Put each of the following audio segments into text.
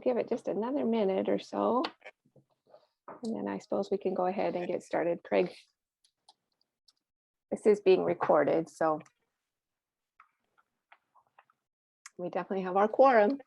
give it just another minute or so. And then I suppose we can go ahead and get started. Craig, this is being recorded, so we definitely have our quorum.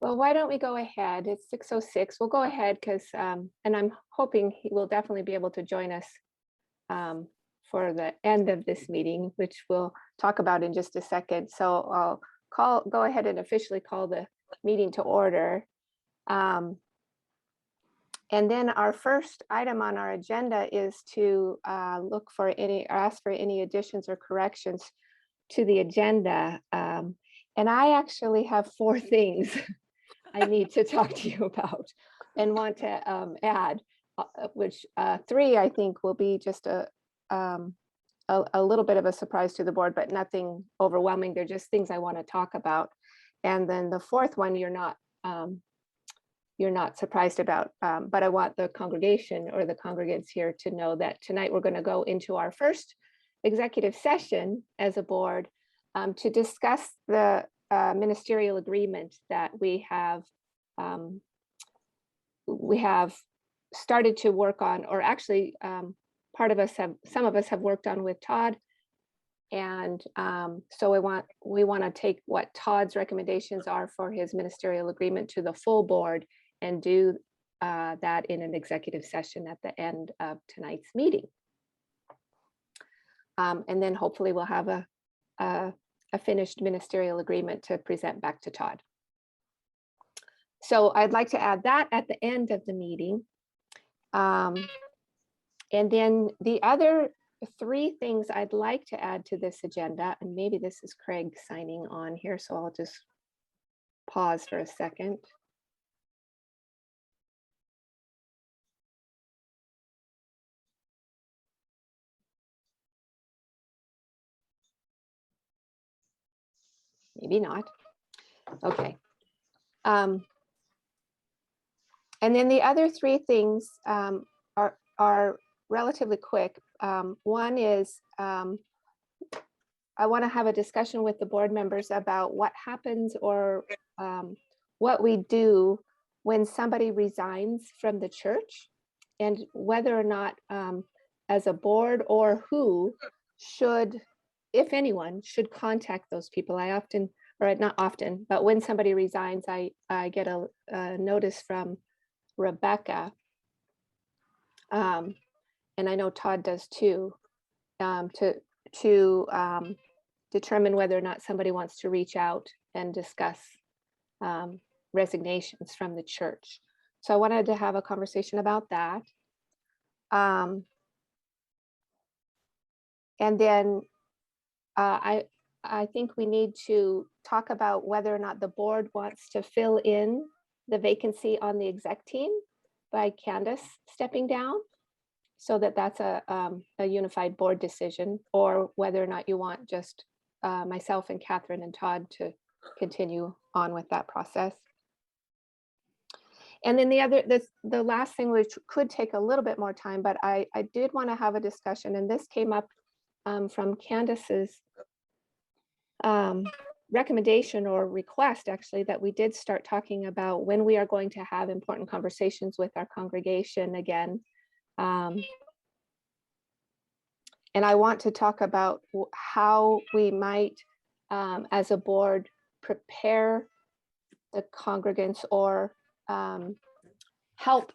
Well, why don't we go ahead? It's 6:06. We'll go ahead because, and I'm hoping he will definitely be able to join us for the end of this meeting, which we'll talk about in just a second. So I'll go ahead and officially call the meeting to order. And then our first item on our agenda is to look for ask for any additions or corrections to the agenda. And I actually have 4 things I need to talk to you about and want to add, which 3 I think will be just a little bit of a surprise to the board, but nothing overwhelming. They're just things I want to talk about. And then the 4th one you're not surprised about, but I want the congregation or the congregants here to know that tonight we're going to go into our first executive session as a board to discuss the ministerial agreement that we have started to work on, or actually some of us have worked on with Todd. And so we want to take what Todd's recommendations are for his ministerial agreement to the full board and do that in an executive session at the end of tonight's meeting. And then hopefully we'll have a finished ministerial agreement to present back to Todd. So I'd like to add that at the end of the meeting. And then the other 3 things I'd like to add to this agenda, and maybe this is Craig signing on here, so I'll just pause for a second. Maybe not. Okay. And then the other 3 things are relatively quick. One is I want to have a discussion with the board members about what happens or what we do when somebody resigns from the church, and whether or not as a board or who should, if anyone, should contact those people. I often, or not often, but when somebody resigns, I get a notice from Rebecca, and I know Todd does too, to determine whether or not somebody wants to reach out and discuss resignations from the church. So I wanted to have a conversation about that. And then I think we need to talk about whether or not the board wants to fill in the vacancy on the exec team by Candace stepping down, so that's a unified board decision, or whether or not you want just myself and Catherine and Todd to continue on with that process. And then the last thing, which could take a little bit more time, but I did want to have a discussion, and this came up from Candace's recommendation or request, actually, that we did start talking about when we are going to have important conversations with our congregation again. And I want to talk about how we might, as a board, prepare the congregants or help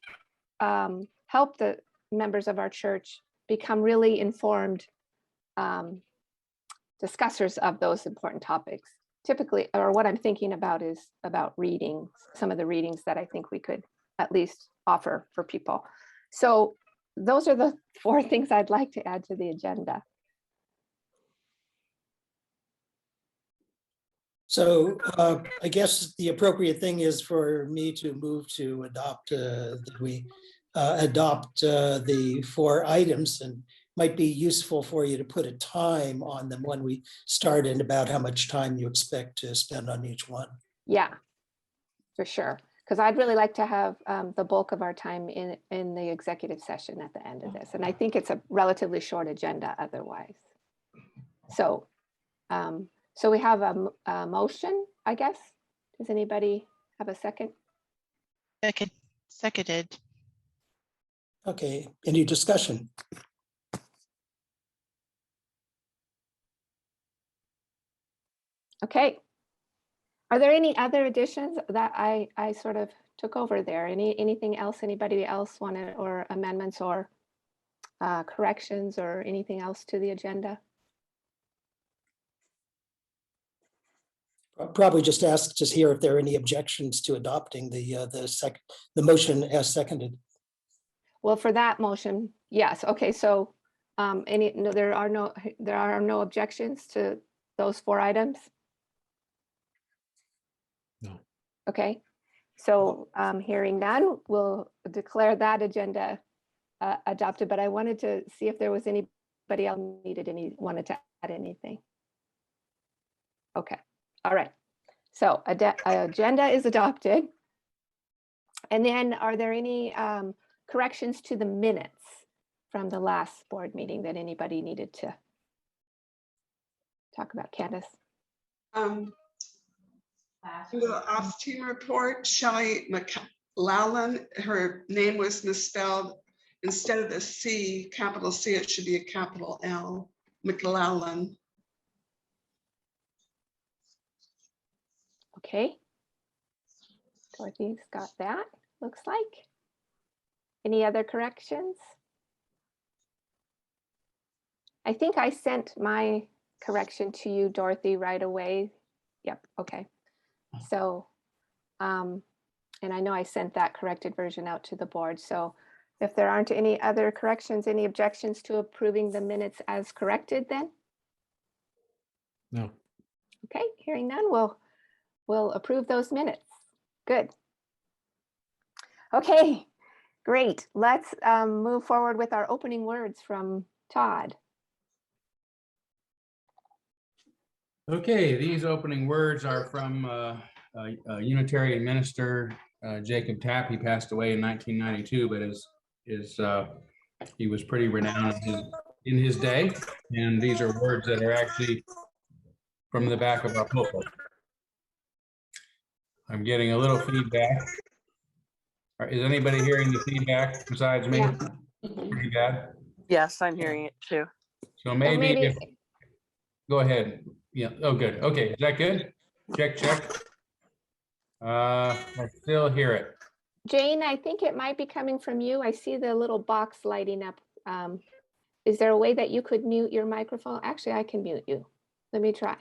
the members of our church become really informed discussers of those important topics. Typically, or what I'm thinking about is about reading, some of the readings that I think we could at least offer for people. So those are the 4 things I'd like to add to the agenda. So I guess the appropriate thing is for me to move to adopt, that we adopt the 4 items, and might be useful for you to put a time on them when we start and about how much time you expect to spend on each one. Yeah, for sure. Because I'd really like to have the bulk of our time in the executive session at the end of this. And I think it's a relatively short agenda otherwise. So, so we have a motion, I guess. Does anybody have a second? Seconded. Okay, any discussion? Okay. Are there any other additions that I sort of took over there? Anything else anybody else wanted, or amendments or corrections or anything else to the agenda? Probably just ask to hear if there are any objections to adopting the motion as seconded. Well, for that motion, yes. Okay, so no, there are no objections to those 4 items? No. Okay, so hearing none, we'll declare that agenda adopted, but I wanted to see if there was anybody else wanted to add anything. Okay, all right. So agenda is adopted. And then are there any corrections to the minutes from the last board meeting that anybody needed to talk about? Candace? The ops team report, Shelley McLellan, her name was misspelled. Instead of the C, capital C, it should be a capital L, McLellan. Okay. Dorothy's got that, looks like. Any other corrections? I think I sent my correction to you, Dorothy, right away. Yep, okay. So, and I know I sent that corrected version out to the board. So if there aren't any other corrections, any objections to approving the minutes as corrected then? No. Okay, hearing none, we'll approve those minutes. Good. Okay, great. Let's move forward with our opening words from Todd. Okay, these opening words are from Unitarian minister Jacob Tapp. He passed away in 1992, but he was pretty renowned in his day. And these are words that are actually from the back of our pulpit. I'm getting a little feedback. Is anybody hearing the feedback besides me? Yeah. Pretty bad. Yes, I'm hearing it too. So maybe, maybe- if, go ahead. Yeah. Oh, good. Okay. Is that good? Check, check. I still hear it. Jane, I think it might be coming from you. I see the little box lighting up. Is there a way that you could mute your microphone? Actually, I can mute you. Let me try.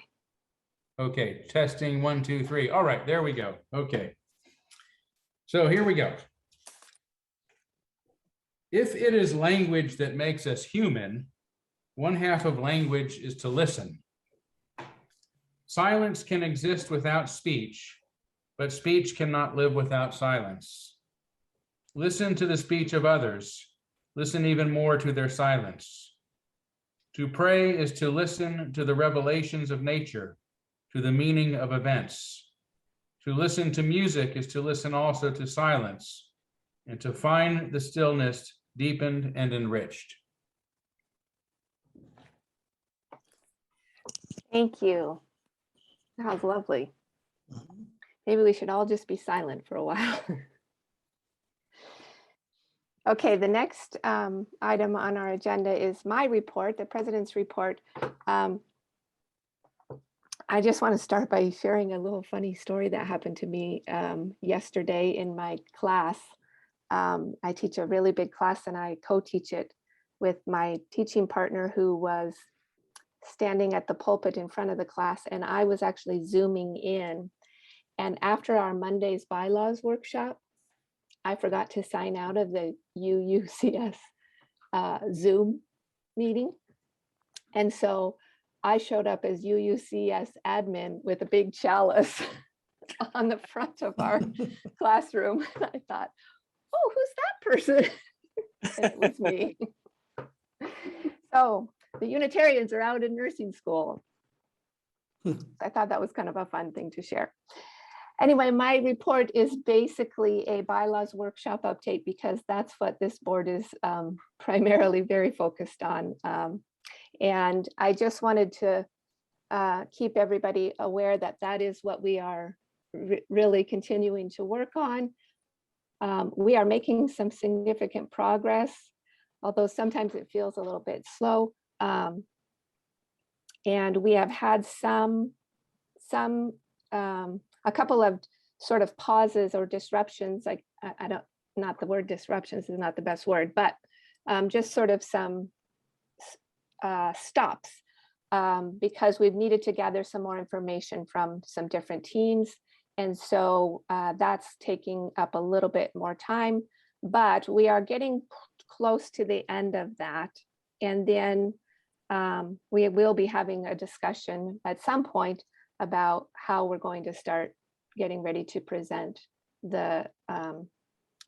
Okay. Testing 1, 2, 3. All right. There we go. Okay. So here we go. If it is language that makes us human, one half of language is to listen. Silence can exist without speech, but speech cannot live without silence. Listen to the speech of others. Listen even more to their silence. To pray is to listen to the revelations of nature, to the meaning of events. To listen to music is to listen also to silence, and to find the stillness deepened and enriched. Thank you. That was lovely. Maybe we should all just be silent for a while. Okay, the next item on our agenda is my report, the president's report. I just want to start by sharing a little funny story that happened to me yesterday in my class. I teach a really big class and I co-teach it with my teaching partner who was standing at the pulpit in front of the class, and I was actually zooming in. And after our Monday's bylaws workshop, I forgot to sign out of the UUCS Zoom meeting. And so I showed up as UUCS admin with a big chalice on the front of our classroom. And I thought, oh, who's that person? And it was me. So the Unitarians are out in nursing school. Hmm. I thought that was kind of a fun thing to share. Anyway, my report is basically a bylaws workshop update because that's what this board is primarily very focused on. And I just wanted to keep everybody aware that that is what we are really continuing to work on. We are making some significant progress, although sometimes it feels a little bit slow. And we have had a couple of sort of pauses or disruptions. Like I don't, not the word disruptions is not the best word, but just sort of some stops because we've needed to gather some more information from some different teams. And so that's taking up a little bit more time, but we are getting close to the end of that. And then we will be having a discussion at some point about how we're going to start getting ready to present the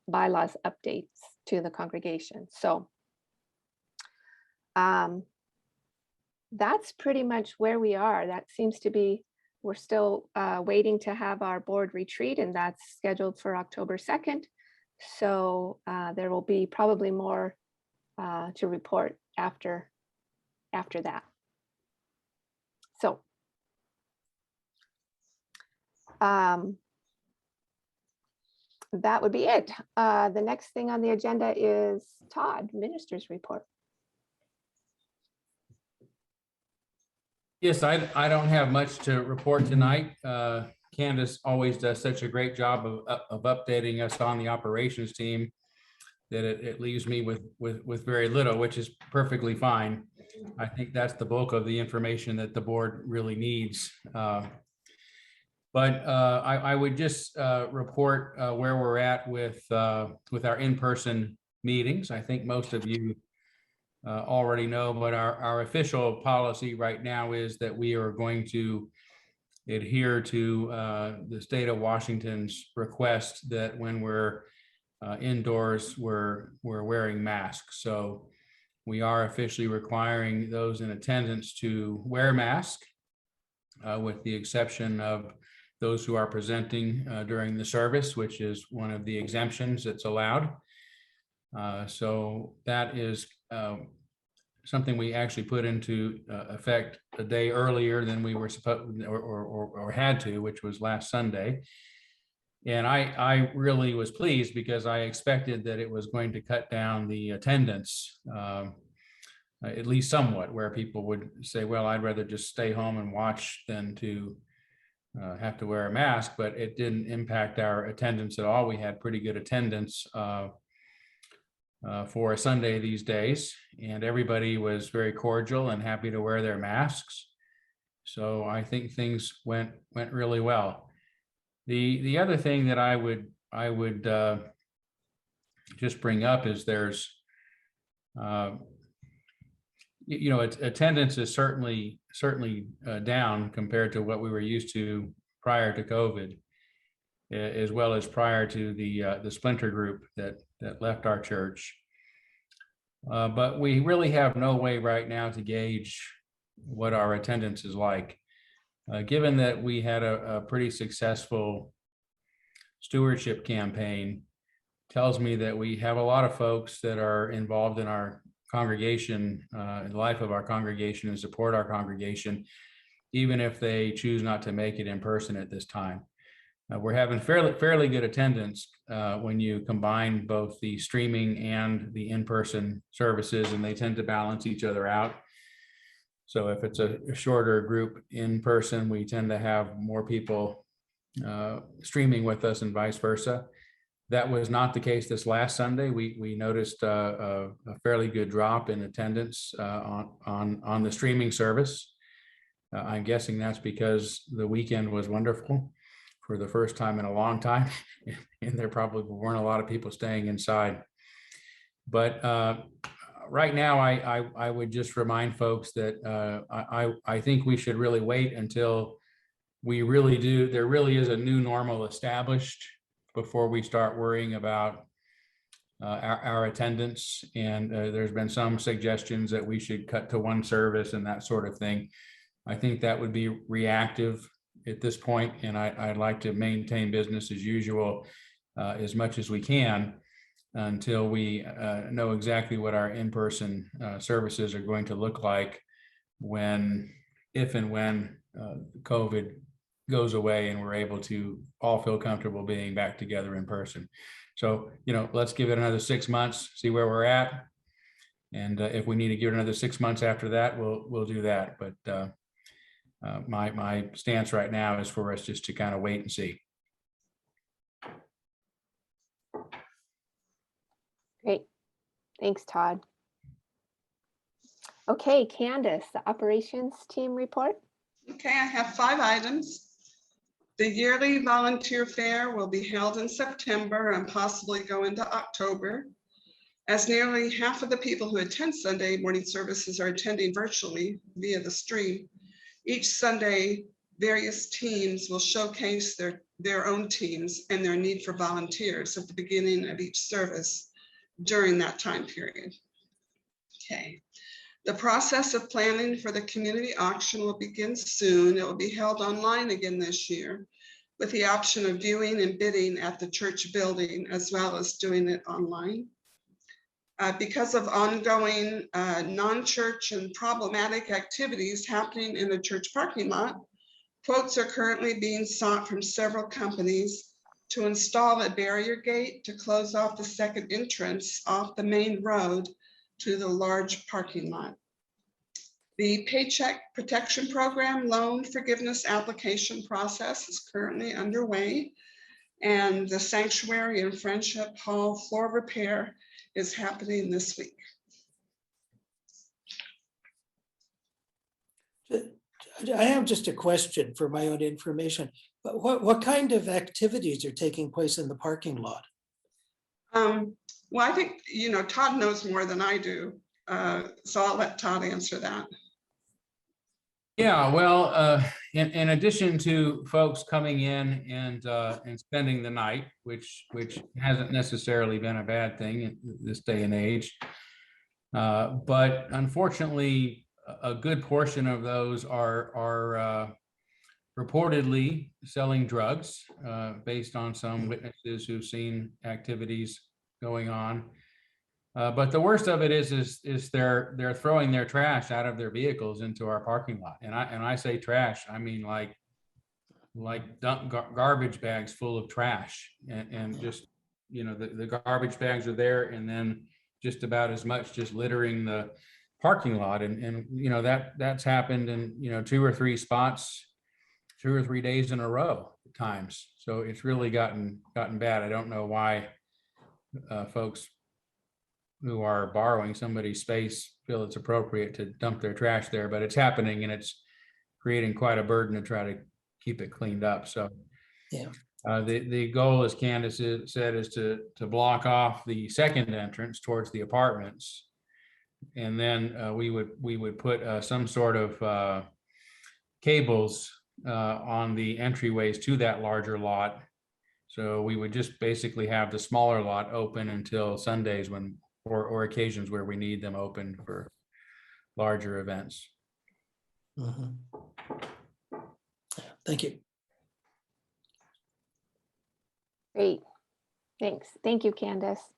bylaws updates to the congregation. So that's pretty much where we are. That seems to be, we're still waiting to have our board retreat, and that's scheduled for October 2nd. So there will be probably more to report after that. So that would be it. The next thing on the agenda is Todd, Minister's Report. Yes, I don't have much to report tonight. Candace always does such a great job of updating us on the operations team that it leaves me with very little, which is perfectly fine. I think that's the bulk of the information that the board really needs. But I would just report where we're at with our in-person meetings. I think most of you already know, but our official policy right now is that we are going to adhere to the state of Washington's request that when we're indoors, we're wearing masks. So we are officially requiring those in attendance to wear a mask, with the exception of those who are presenting during the service, which is one of the exemptions that's allowed. So that is something we actually put into effect a day earlier than we were supposed or had to, which was last Sunday. And I really was pleased because I expected that it was going to cut down the attendance, at least somewhat, where people would say, well, I'd rather just stay home and watch than to have to wear a mask, but it didn't impact our attendance at all. We had pretty good attendance for a Sunday these days, and everybody was very cordial and happy to wear their masks. So I think things went really well. The other thing that I would just bring up is there's attendance is certainly down compared to what we were used to prior to COVID, as well as prior to the splinter group that left our church. But we really have no way right now to gauge what our attendance is like. Given that we had a pretty successful stewardship campaign, tells me that we have a lot of folks that are involved in our congregation, in the life of our congregation, and support our congregation, even if they choose not to make it in person at this time. We're having fairly good attendance when you combine both the streaming and the in-person services, and they tend to balance each other out. So if it's a shorter group in person, we tend to have more people streaming with us and vice versa. That was not the case this last Sunday. We noticed a fairly good drop in attendance on the streaming service. I'm guessing that's because the weekend was wonderful for the first time in a long time, and there probably weren't a lot of people staying inside. But right now, I would just remind folks that I think we should really wait until there really is a new normal established before we start worrying about our attendance. And there's been some suggestions that we should cut to one service and that sort of thing. I think that would be reactive at this point, and I'd like to maintain business as usual as much as we can until we know exactly what our in-person services are going to look like if and when COVID goes away and we're able to all feel comfortable being back together in person. So, let's give it another 6 months, see where we're at. And if we need to give it another 6 months after that, we'll do that. But my stance right now is for us just to kind of wait and see. Great. Thanks, Todd. Okay, Candace, the operations team report. Okay, I have 5 items. The yearly volunteer fair will be held in September and possibly go into October. As nearly half of the people who attend Sunday morning services are attending virtually via the stream, each Sunday, various teams will showcase their own teams and their need for volunteers at the beginning of each service during that time period. Okay. The process of planning for the community auction will begin soon. It will be held online again this year, with the option of viewing and bidding at the church building, as well as doing it online. Because of ongoing non-church and problematic activities happening in the church parking lot, quotes are currently being sought from several companies to install a barrier gate to close off the second entrance off the main road to the large parking lot. The Paycheck Protection Program loan forgiveness application process is currently underway, and the Sanctuary and Friendship Hall floor repair is happening this week. I have just a question for my own information. But what kind of activities are taking place in the parking lot? Well, I think, Todd knows more than I do. So I'll let Todd answer that. Yeah, well, in addition to folks coming in and spending the night, which hasn't necessarily been a bad thing in this day and age, but unfortunately, a good portion of those are reportedly selling drugs based on some witnesses who've seen activities going on. But the worst of it is they're throwing their trash out of their vehicles into our parking lot. And I say trash, I mean like garbage bags full of trash, and just, the garbage bags are there, and then just about as much just littering the parking lot. And that's happened in 2 or 3 spots, 2 or 3 days in a row at times. So it's really gotten bad. I don't know why folks who are borrowing somebody's space feel it's appropriate to dump their trash there, but it's happening, and it's creating quite a burden to try to keep it cleaned up. So Yeah. The goal, as Candace said, is to block off the second entrance towards the apartments, and then we would put some sort of cables on the entryways to that larger lot. So we would just basically have the smaller lot open until Sundays or occasions where we need them open for larger events. Mhm. Thank you. Great. Thanks. Thank you, Candace.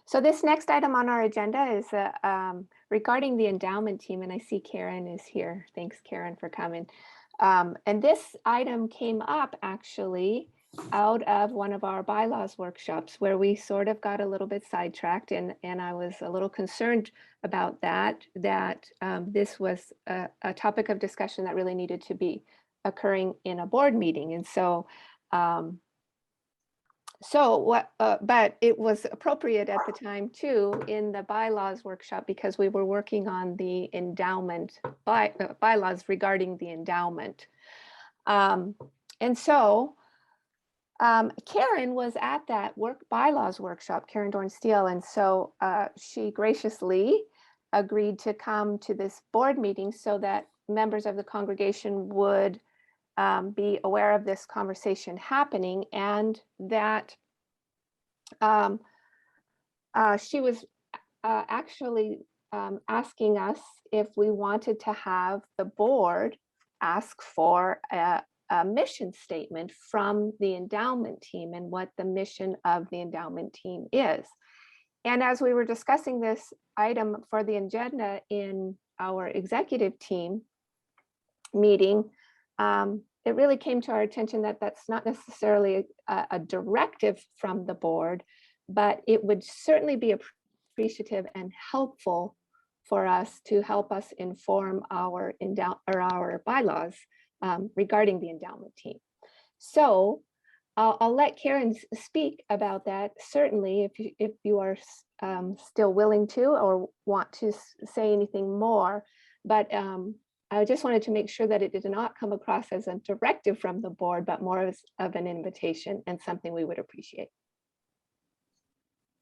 So this next item on our agenda is regarding the endowment team, and I see Karen is here. Thanks, Karen, for coming. And this item came up actually out of one of our bylaws workshops, where we sort of got a little bit sidetracked, and I was a little concerned about that this was a topic of discussion that really needed to be occurring in a board meeting. And so but it was appropriate at the time too in the bylaws workshop, because we were working on the endowment bylaws regarding the endowment. And so Karen was at that bylaws workshop, Karen Dorn-Steele, and so she graciously agreed to come to this board meeting so that members of the congregation would be aware of this conversation happening, and that She was actually asking us if we wanted to have the board ask for a mission statement from the endowment team and what the mission of the endowment team is. And as we were discussing this item for the agenda in our executive team meeting, it really came to our attention that that's not necessarily a directive from the board, but it would certainly be appreciative and helpful for us to help us inform our bylaws regarding the endowment team. So I'll let Karen speak about that, certainly, if you are still willing to or want to say anything more. But I just wanted to make sure that it did not come across as a directive from the board, but more of an invitation and something we would appreciate.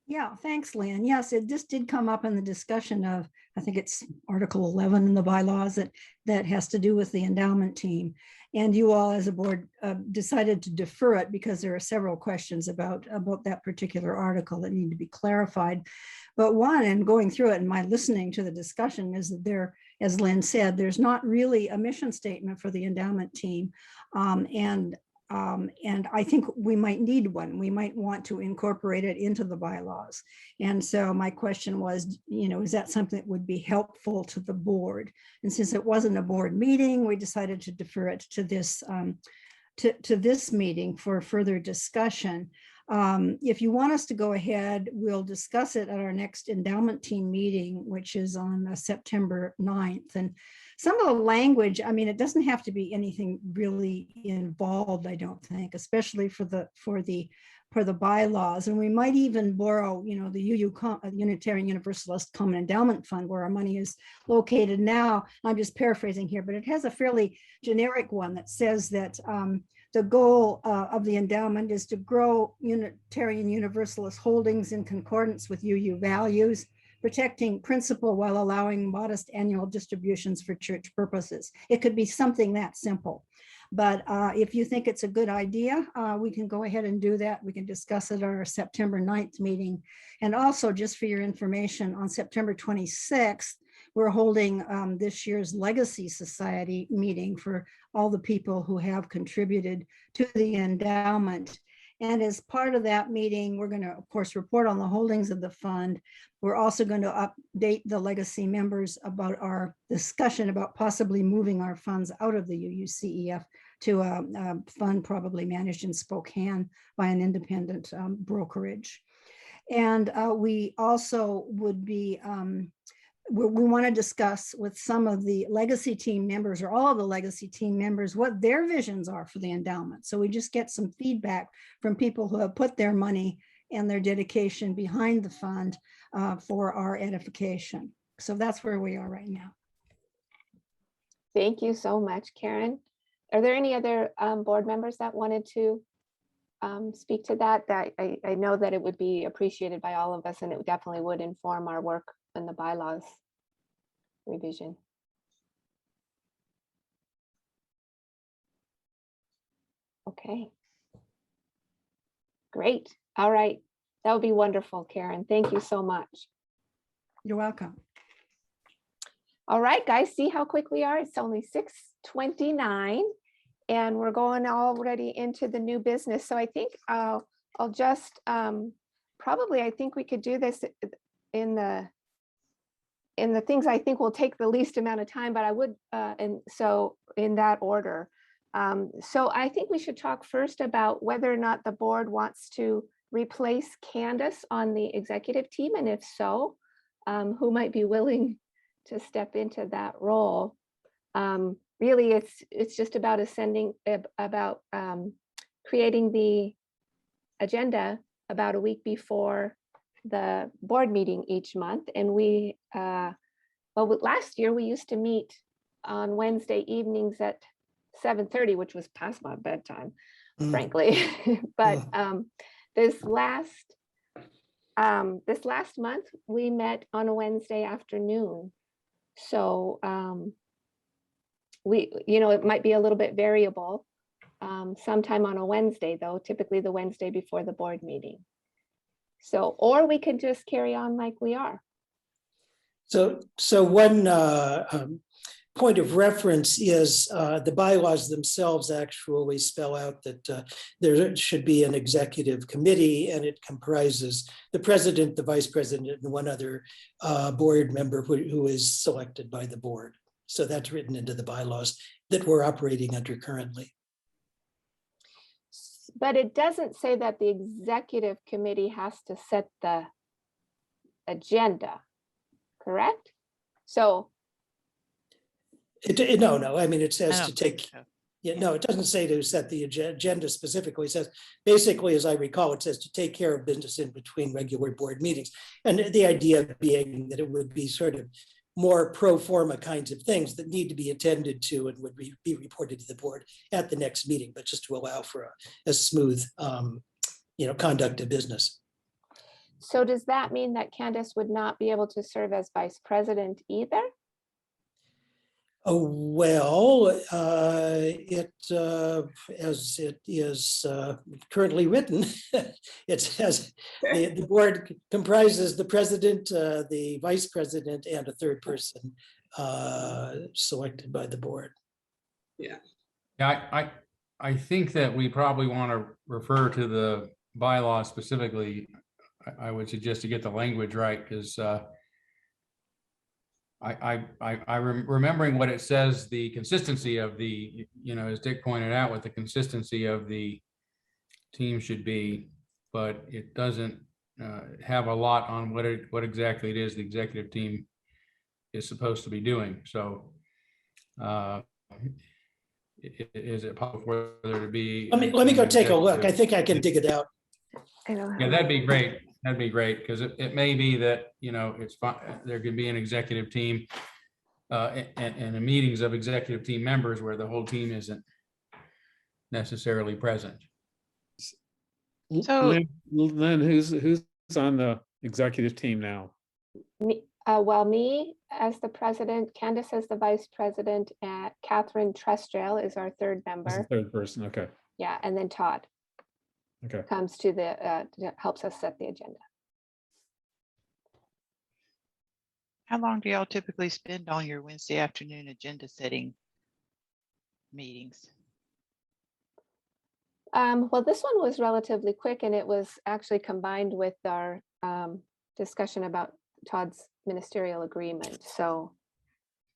Yeah, thanks, Lynn. Yes, it just did come up in the discussion of, I think it's Article 11 in the bylaws that has to do with the endowment team. And you all as a board decided to defer it because there are several questions about that particular article that need to be clarified. But one, and going through it and my listening to the discussion, is that there, as Lynn said, there's not really a mission statement for the endowment team. And I think we might need one. We might want to incorporate it into the bylaws. And so my question was, is that something that would be helpful to the board? And since it wasn't a board meeting, we decided to defer it to this to this meeting for further discussion. If you want us to go ahead, we'll discuss it at our next endowment team meeting, which is on September 9th. And some of the language, I mean, it doesn't have to be anything really involved, I don't think, especially for the bylaws. And we might even borrow, the Unitarian Universalist Common Endowment Fund, where our money is located now. I'm just paraphrasing here, but it has a fairly generic one that says that the goal of the endowment is to grow Unitarian Universalist holdings in concordance with UU values, protecting principle while allowing modest annual distributions for church purposes. It could be something that simple. But if you think it's a good idea, we can go ahead and do that. We can discuss it at our September 9th meeting. And also, just for your information, on September 26th, we're holding this year's Legacy Society meeting for all the people who have contributed to the endowment. And as part of that meeting, we're going to, of course, report on the holdings of the fund. We're also going to update the legacy members about our discussion about possibly moving our funds out of the UUCEF to a fund probably managed in Spokane by an independent brokerage. And we also would be we want to discuss with some of the legacy team members or all of the legacy team members what their visions are for the endowment. So we just get some feedback from people who have put their money and their dedication behind the fund for our edification. So that's where we are right now. Thank you so much, Karen. Are there any other board members that wanted to speak to that? I know that it would be appreciated by all of us, and it definitely would inform our work in the bylaws revision. Okay. Great. All right. That would be wonderful, Karen. Thank you so much. You're welcome. All right, guys, see how quick we are? It's only 6:29 and we're going already into the new business. So I think I'll just probably, I think we could do this in the things I think will take the least amount of time, but I would, and so in that order. So I think we should talk first about whether or not the board wants to replace Candace on the executive team, and if so, who might be willing to step into that role. Really, it's just about creating the agenda about a week before the board meeting each month. And we, last year we used to meet on Wednesday evenings at 7:30, which was past my bedtime, frankly. But this last month we met on a Wednesday afternoon. So it might be a little bit variable. Sometime on a Wednesday, though, typically the Wednesday before the board meeting. So, or we can just carry on like we are. So one point of reference is the bylaws themselves actually spell out that there should be an executive committee, and it comprises the president, the vice president, and one other board member who is selected by the board. So that's written into the bylaws that we're operating under currently. But it doesn't say that the executive committee has to set the agenda, correct? So, No, I mean, it says I to don't think take, so. yeah, no, it doesn't say to set the agenda specifically. It says, basically, as I recall, it says to take care of business in between regular board meetings. And the idea being that it would be sort of more pro forma kinds of things that need to be attended to and would be reported to the board at the next meeting, but just to allow for a smooth, conduct of business. so does that mean that Candace would not be able to serve as vice president either? Oh, well, as it is currently written, it says the board comprises the president, the vice president, and a third person selected by the board. Yeah, I think that we probably want to refer to the bylaw specifically. I would suggest to get the language right, because remembering what it says, the consistency of the, as Dick pointed out, what the consistency of the team should be, but it doesn't have a lot on what exactly it is the executive team is supposed to be doing. So is it possible for there to be? Let me go take a look. I think I can dig it out. I don't Yeah, have that'd be great. That'd be great, because it may be that, it's fine. There could be an executive team and the meetings of executive team members where the whole team isn't necessarily present. So- Lynn, who's on the executive team now? me, me as the president, Candace as the vice president, and Catherine Trestrail is our third As the member. third person, okay, Yeah, and then Todd okay. comes to helps us set the agenda. How long do y'all typically spend on your Wednesday afternoon agenda setting meetings? Well, this one was relatively quick, and it was actually combined with our discussion about Todd's ministerial agreement. So,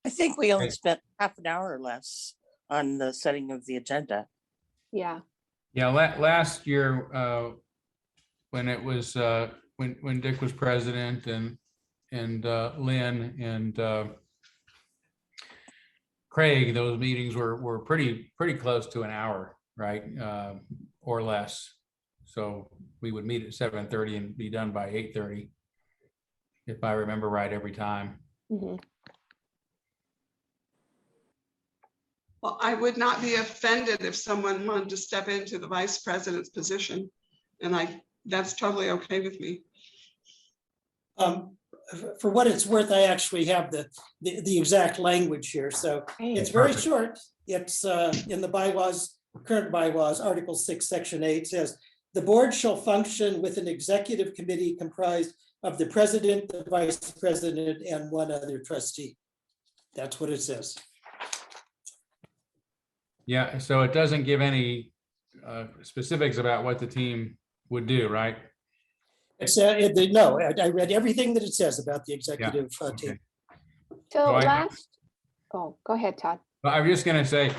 I think we only Right. spent half an hour or less on the setting of the agenda. yeah, Yeah, last year, when it was, when Dick was president and Lynn and Craig, those meetings were pretty close to an hour, right? Or less. So we would meet at 7:30 and be done by 8:30, if I remember right, every time. mhm. Well, I would not be offended if someone wanted to step into the vice president's position. And that's totally okay with me. For what it's worth, I actually have the exact language here. So it's very Perfect. short. It's in the bylaws, current bylaws, Article 6, Section 8 says, the board shall function with an executive committee comprised of the president, the vice president, and one other trustee. That's what it says. Yeah, so it doesn't give any specifics about what the team would do, right? It's, no, I read everything that it says about the executive team. Okay. So I- oh, go ahead, Todd. But I'm just gonna say,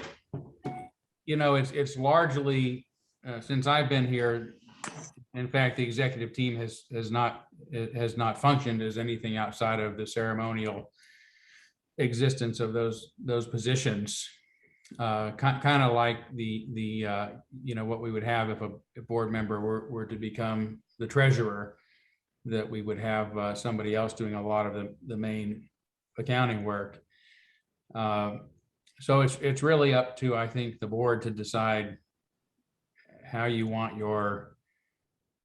it's largely, since I've been here, in fact, the executive team has not functioned as anything outside of the ceremonial existence of those positions. Kind of like the what we would have if a board member were to become the treasurer, that we would have somebody else doing a lot of the main accounting work. So it's really up to, I think, the board to decide how you want your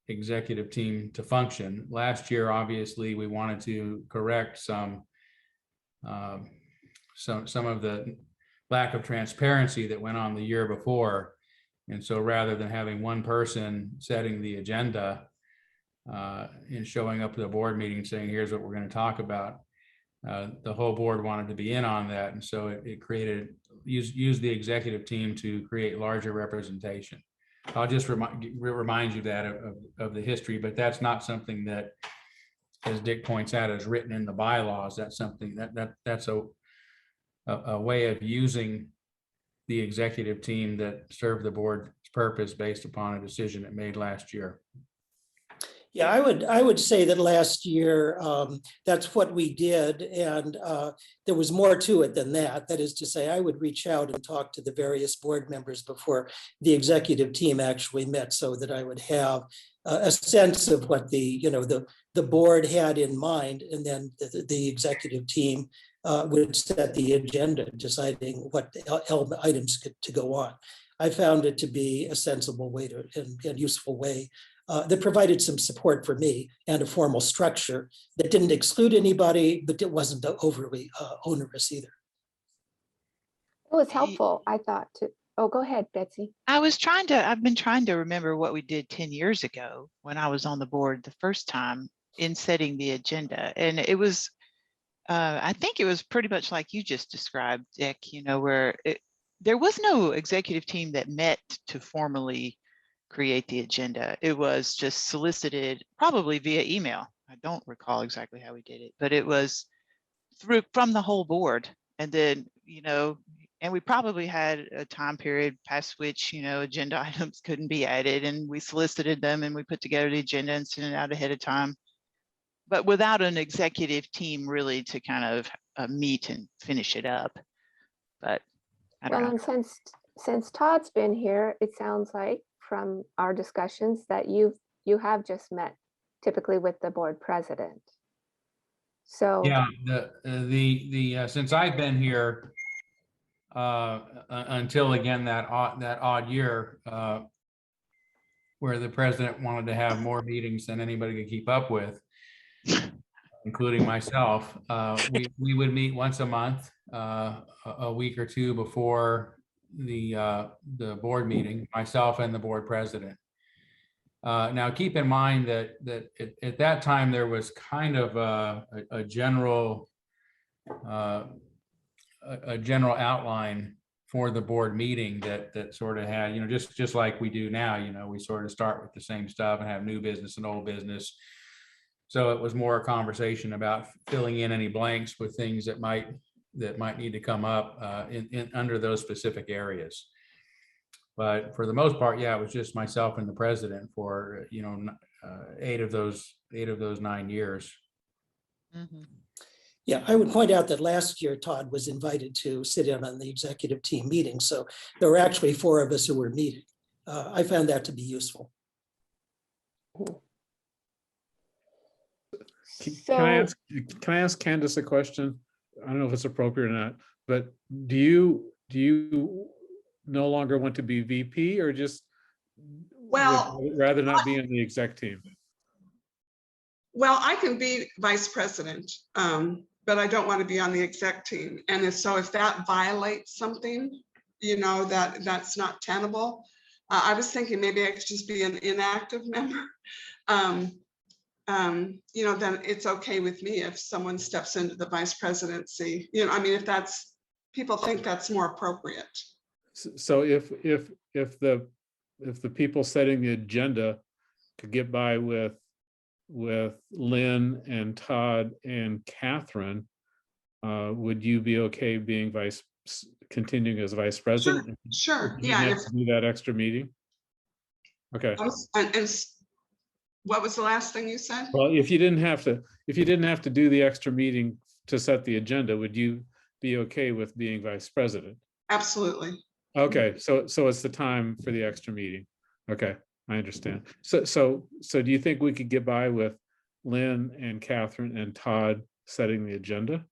executive team to function. Last year, obviously, we wanted to correct some of the lack of transparency that went on the year before. And so rather than having one person setting the agenda, in showing up to the board meeting saying, here's what we're going to talk about. The whole board wanted to be in on that. And so it used the executive team to create larger representation. I'll just remind you that of the history, but that's not something that, as Dick points out, is written in the bylaws. That's something that's a way of using the executive team that served the board's purpose based upon a decision it made last year. Yeah, I would say that last year, that's what we did. And there was more to it than that. That is to say, I would reach out and talk to the various board members before the executive team actually met, so that I would have a sense of what the board had in mind. And then the executive team would set the agenda, deciding what items to go on. I found it to be a sensible way and useful way that provided some support for me and a formal structure that didn't exclude anybody, but it wasn't overly onerous either. It was helpful, I thought, to, oh, go ahead, Betsy. I've been trying to remember what we did 10 years ago when I was on the board the first time in setting the agenda. And it was, I think it was pretty much like you just described, Dick, where there was no executive team that met to formally create the agenda. It was just solicited, probably via email. I don't recall exactly how we did it, but it was from the whole board. And then, and we probably had a time period past which, agenda items couldn't be added, and we solicited them and we put together the agenda and sent it out ahead of time, but without an executive team really to kind of meet and finish it up. But I don't know. And since Todd's been here, it sounds like from our discussions that you have just met typically with the board president. So yeah, the since I've been here until again that odd year where the president wanted to have more meetings than anybody could keep up with, including myself, we would meet once a month, a week or two before the board meeting, myself and the board president. Now, keep in mind that at that time there was kind of a general outline for the board meeting that sort of had, just like we do now. We sort of start with the same stuff and have new business and old business. So it was more a conversation about filling in any blanks with things that might need to come up in under those specific areas. But for the most part, yeah, it was just myself and the president for 8 of those 9 years. Mm-hmm. Yeah, I would point out that last year Todd was invited to sit in on the executive team meeting, so there were actually 4 of us who were meeting. I found that to be useful. Can I ask Candace a question? I don't know if it's appropriate or not, but do you no longer want to be VP, or just would rather not be in the exec team? Well, I can be vice president, but I don't want to be on the exec team. And so if that violates something, that's not tenable. I was thinking maybe I could just be an inactive member. Then it's okay with me if someone steps into the vice presidency. If that's, people think that's more appropriate. So if the people setting the agenda could get by with Lynn and Todd and Catherine, would you be okay being continuing as vice president? Sure. You Yeah. have to do that extra meeting. Okay. And what was the last thing you said? Well, if you didn't have to do the extra meeting to set the agenda, would you be okay with being vice president? Absolutely. Okay, so it's the time for the extra meeting. Okay, I understand. So do you think we could get by with Lynn and Catherine and Todd setting the agenda?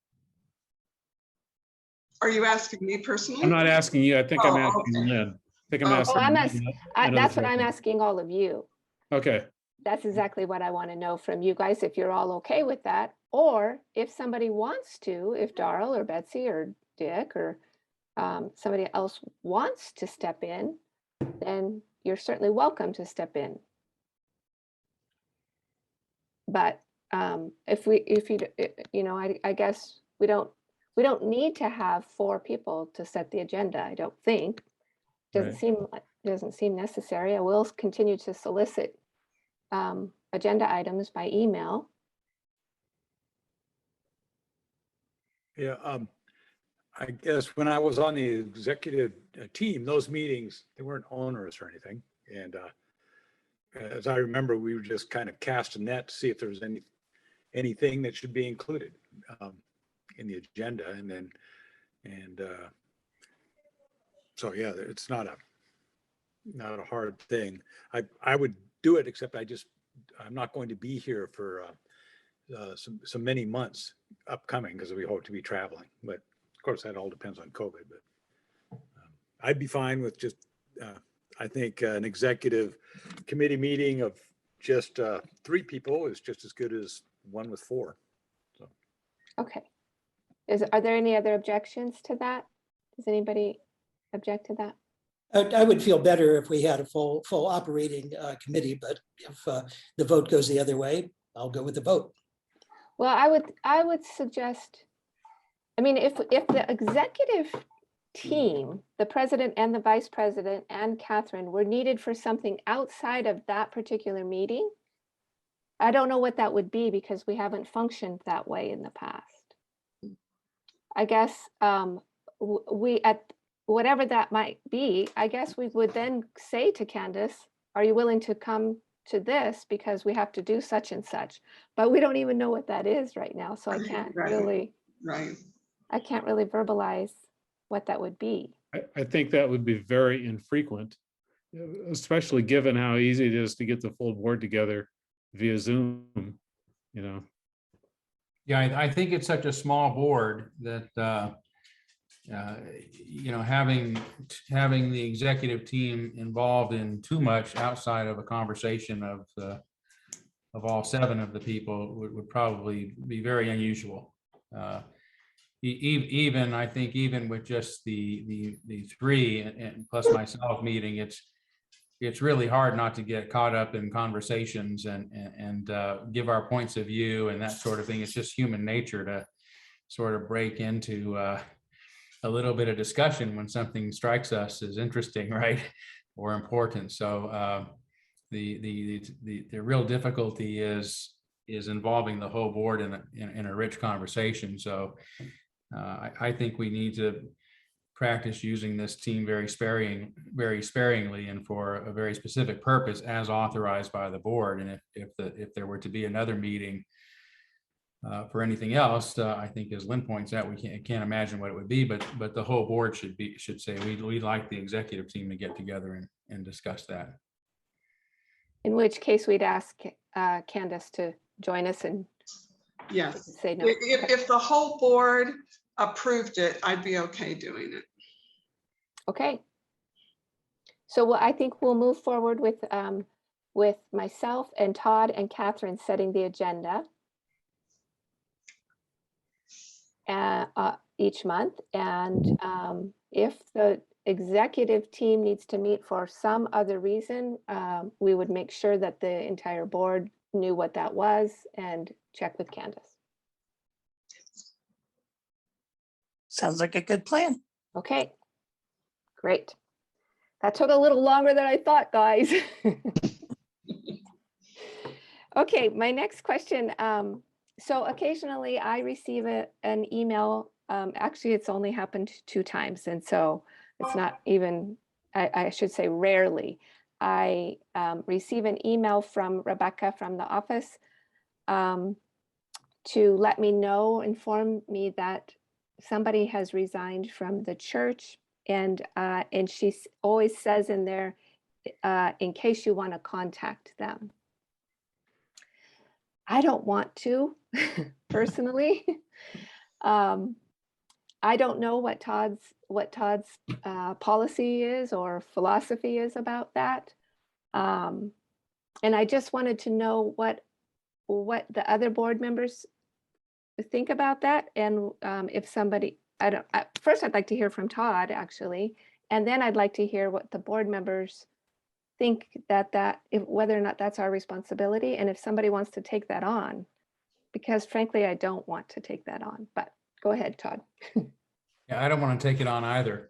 Are you asking me personally? I'm not asking you. I think I'm asking okay. Lynn. I think I'm asking. That's what I'm asking all of you. Okay. That's exactly what I want to know from you guys, if you're all okay with that, or if somebody wants to, if Darrell or Betsy or Dick or somebody else wants to step in, then you're certainly welcome to step in. But if you, you know, I guess we don't need to have 4 people to set the agenda, I don't think. Right. Doesn't seem necessary. I will continue to solicit agenda items by email. Yeah, I guess when I was on the executive team, those meetings, they weren't onerous or anything. And as I remember, we would just kind of cast a net to see if there was anything that should be included in the agenda. And so, yeah, it's not a hard thing. I would do it, except I'm not going to be here for some many months upcoming because we hope to be traveling. But of course, that all depends on COVID. But I'd be fine with just, I think an executive committee meeting of just 3 people is just as good as one with 4. So. Okay. Are there any other objections to that? Does anybody object to that? I would feel better if we had a full operating committee, but if the vote goes the other way, I'll go with the vote. Well, I would suggest, I mean, if the executive team, the president and the vice president and Catherine were needed for something outside of that particular meeting, I don't know what that would be because we haven't functioned that way in the past. I guess we, at whatever that might be, I guess we would then say to Candace, are you willing to come to this because we have to do such and such, but we don't even know what that is right now. So I can't really verbalize what that would be. I think that would be very infrequent, especially given how easy it is to get the full board together via Zoom, you know. Yeah, I think it's such a small board that, you know, having the executive team involved in too much outside of a conversation of all 7 of the people would probably be very unusual. Even I think even with just the 3 and plus myself meeting, it's really hard not to get caught up in conversations and give our points of view and that sort of thing. It's just human nature to sort of break into a little bit of discussion when something strikes us as interesting, right, or important. So the real difficulty is involving the whole board in a rich conversation. So I think we need to practice using this team very sparingly and for a very specific purpose as authorized by the board. And if there were to be another meeting for anything else, I think as Lynn points out, we can't imagine what it would be, but the whole board should say we'd like the executive team to get together and discuss that. In which case we'd ask Candace to join us and say no. If the whole board approved it, I'd be okay doing it. Okay. So I think we'll move forward with myself and Todd and Catherine setting the agenda each month. And if the executive team needs to meet for some other reason, we would make sure that the entire board knew what that was and check with Candace. Sounds like a good plan. Okay, great. That took a little longer than I thought, guys. Okay, my next question. So occasionally I receive an email. Actually, it's only happened 2 times. And so it's not even, I should say rarely. I receive an email from Rebecca from the office to let me know, inform me that somebody has resigned from the church. And she always says in there, in case you want to contact them. I don't want to personally. I don't know what Todd's policy is or philosophy is about that. And I just wanted to know what the other board members think about that. And if somebody, first I'd like to hear from Todd actually, and then I'd like to hear what the board members think that whether or not that's our responsibility, and if somebody wants to take that on, because frankly, I don't want to take that on, but go ahead, Todd. Yeah, I don't want to take it on either.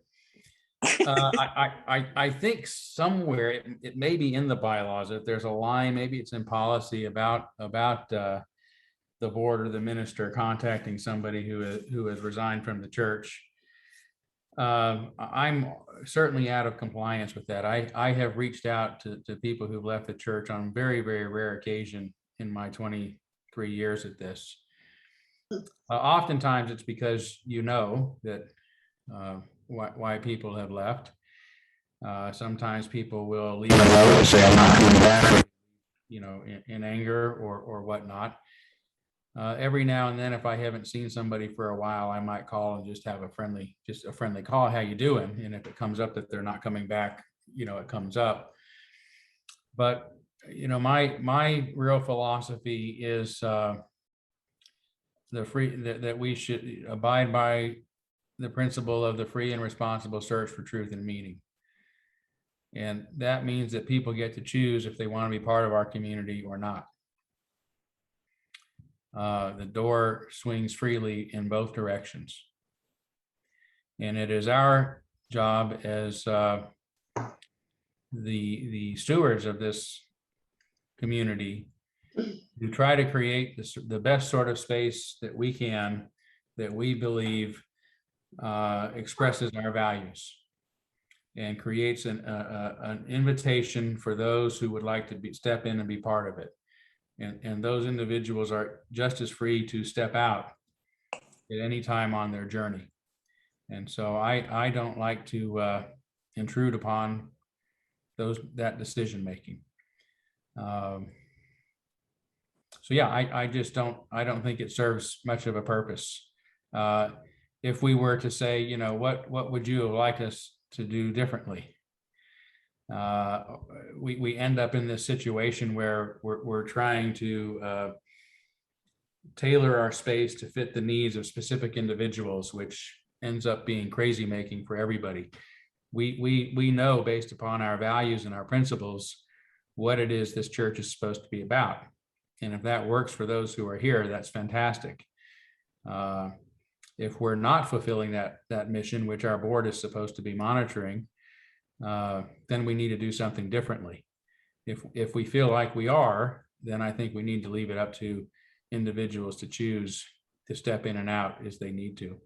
I think somewhere it may be in the bylaws. If there's a line, maybe it's in policy about the board or the minister contacting somebody who has resigned from the church. I'm certainly out of compliance with that. I have reached out to people who've left the church on very, very rare occasion in my 23 years at this. Oftentimes it's because you know that why people have left. Sometimes people will leave a note and say, I'm not coming back, you know, in anger or whatnot. Every now and then, if I haven't seen somebody for a while, I might call and just have a friendly call. How you doing? And if it comes up that they're not coming back, you know, it comes up. But, you know, my real philosophy is that we should abide by the principle of the free and responsible search for truth and meaning. And that means that people get to choose if they want to be part of our community or not. The door swings freely in both directions. And it is our job as the stewards of this community to try to create the best sort of space that we can, that we believe expresses our values and creates an invitation for those who would like to step in and be part of it. And those individuals are just as free to step out at any time on their journey. And so I don't like to intrude upon that decision making. So yeah, I don't think it serves much of a purpose. If we were to say, you know, what would you like us to do differently? We end up in this situation where we're trying to tailor our space to fit the needs of specific individuals, which ends up being crazy making for everybody. We know, based upon our values and our principles, what it is this church is supposed to be about. And if that works for those who are here, that's fantastic. If we're not fulfilling that mission, which our board is supposed to be monitoring, then we need to do something differently. If we feel like we are, then I think we need to leave it up to individuals to choose to step in and out as they need to,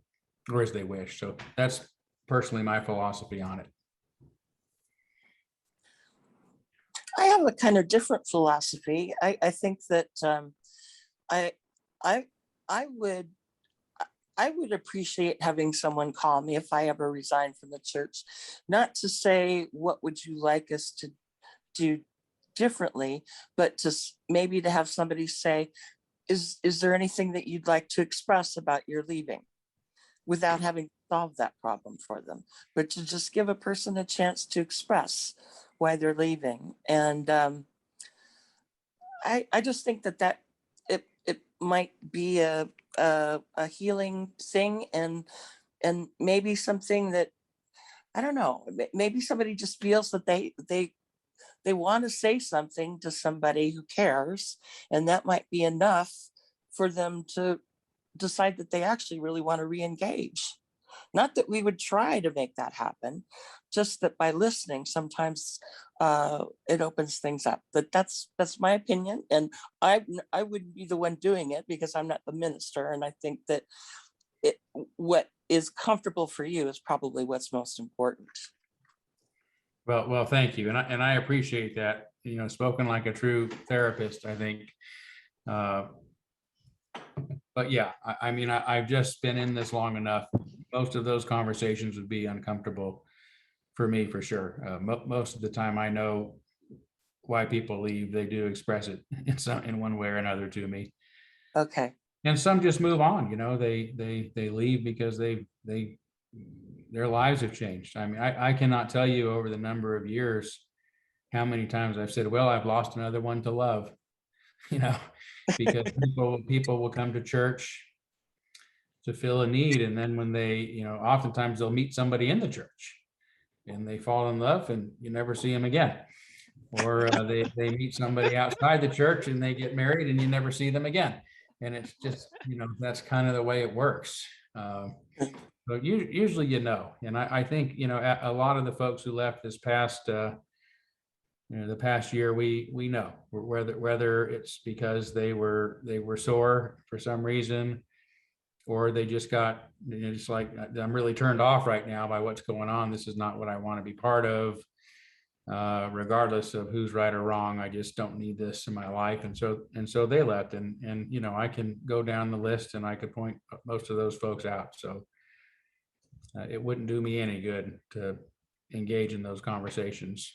or as they wish. So that's personally my philosophy on it. I have a kind of different philosophy. I think that I would appreciate having someone call me if I ever resign from the church, not to say, what would you like us to do differently, but to maybe to have somebody say, is there anything that you'd like to express about your leaving, without having to solve that problem for them, but to just give a person a chance to express why they're leaving. And I just think that it might be a healing thing, and maybe something that, I don't know, maybe somebody just feels that they want to say something to somebody who cares, and that might be enough for them to decide that they actually really want to re-engage. Not that we would try to make that happen, just that by listening, sometimes it opens things up. But that's my opinion, and I wouldn't be the one doing it because I'm not the minister, and I think that what is comfortable for you is probably what's most important. Well, thank you, and I appreciate that. You know, spoken like a true therapist, I think. But yeah, I mean, I've just been in this long enough. Most of those conversations would be uncomfortable for me, for sure. Most of the time, I know why people leave. They do express it in one way or another to me. Okay. And some just move on. You know, they leave because their lives have changed. I mean, I cannot tell you over the number of years how many times I've said, well, I've lost another one to love, you know, because people will come to church to fill a need. And then when they, you know, oftentimes they'll meet somebody in the church and they fall in love and you never see them again. or they meet somebody outside the church and they get married and you never see them again. And it's just, that's kind of the way it works. But usually, and I think, a lot of the folks who left this past, the past year, we know whether it's because they were sore for some reason, or they just got, just like, I'm really turned off right now by what's going on. This is not what I want to be part of. Regardless of who's right or wrong, I just don't need this in my life. And so they left, and I can go down the list and I could point most of those folks out. So it wouldn't do me any good to engage in those conversations.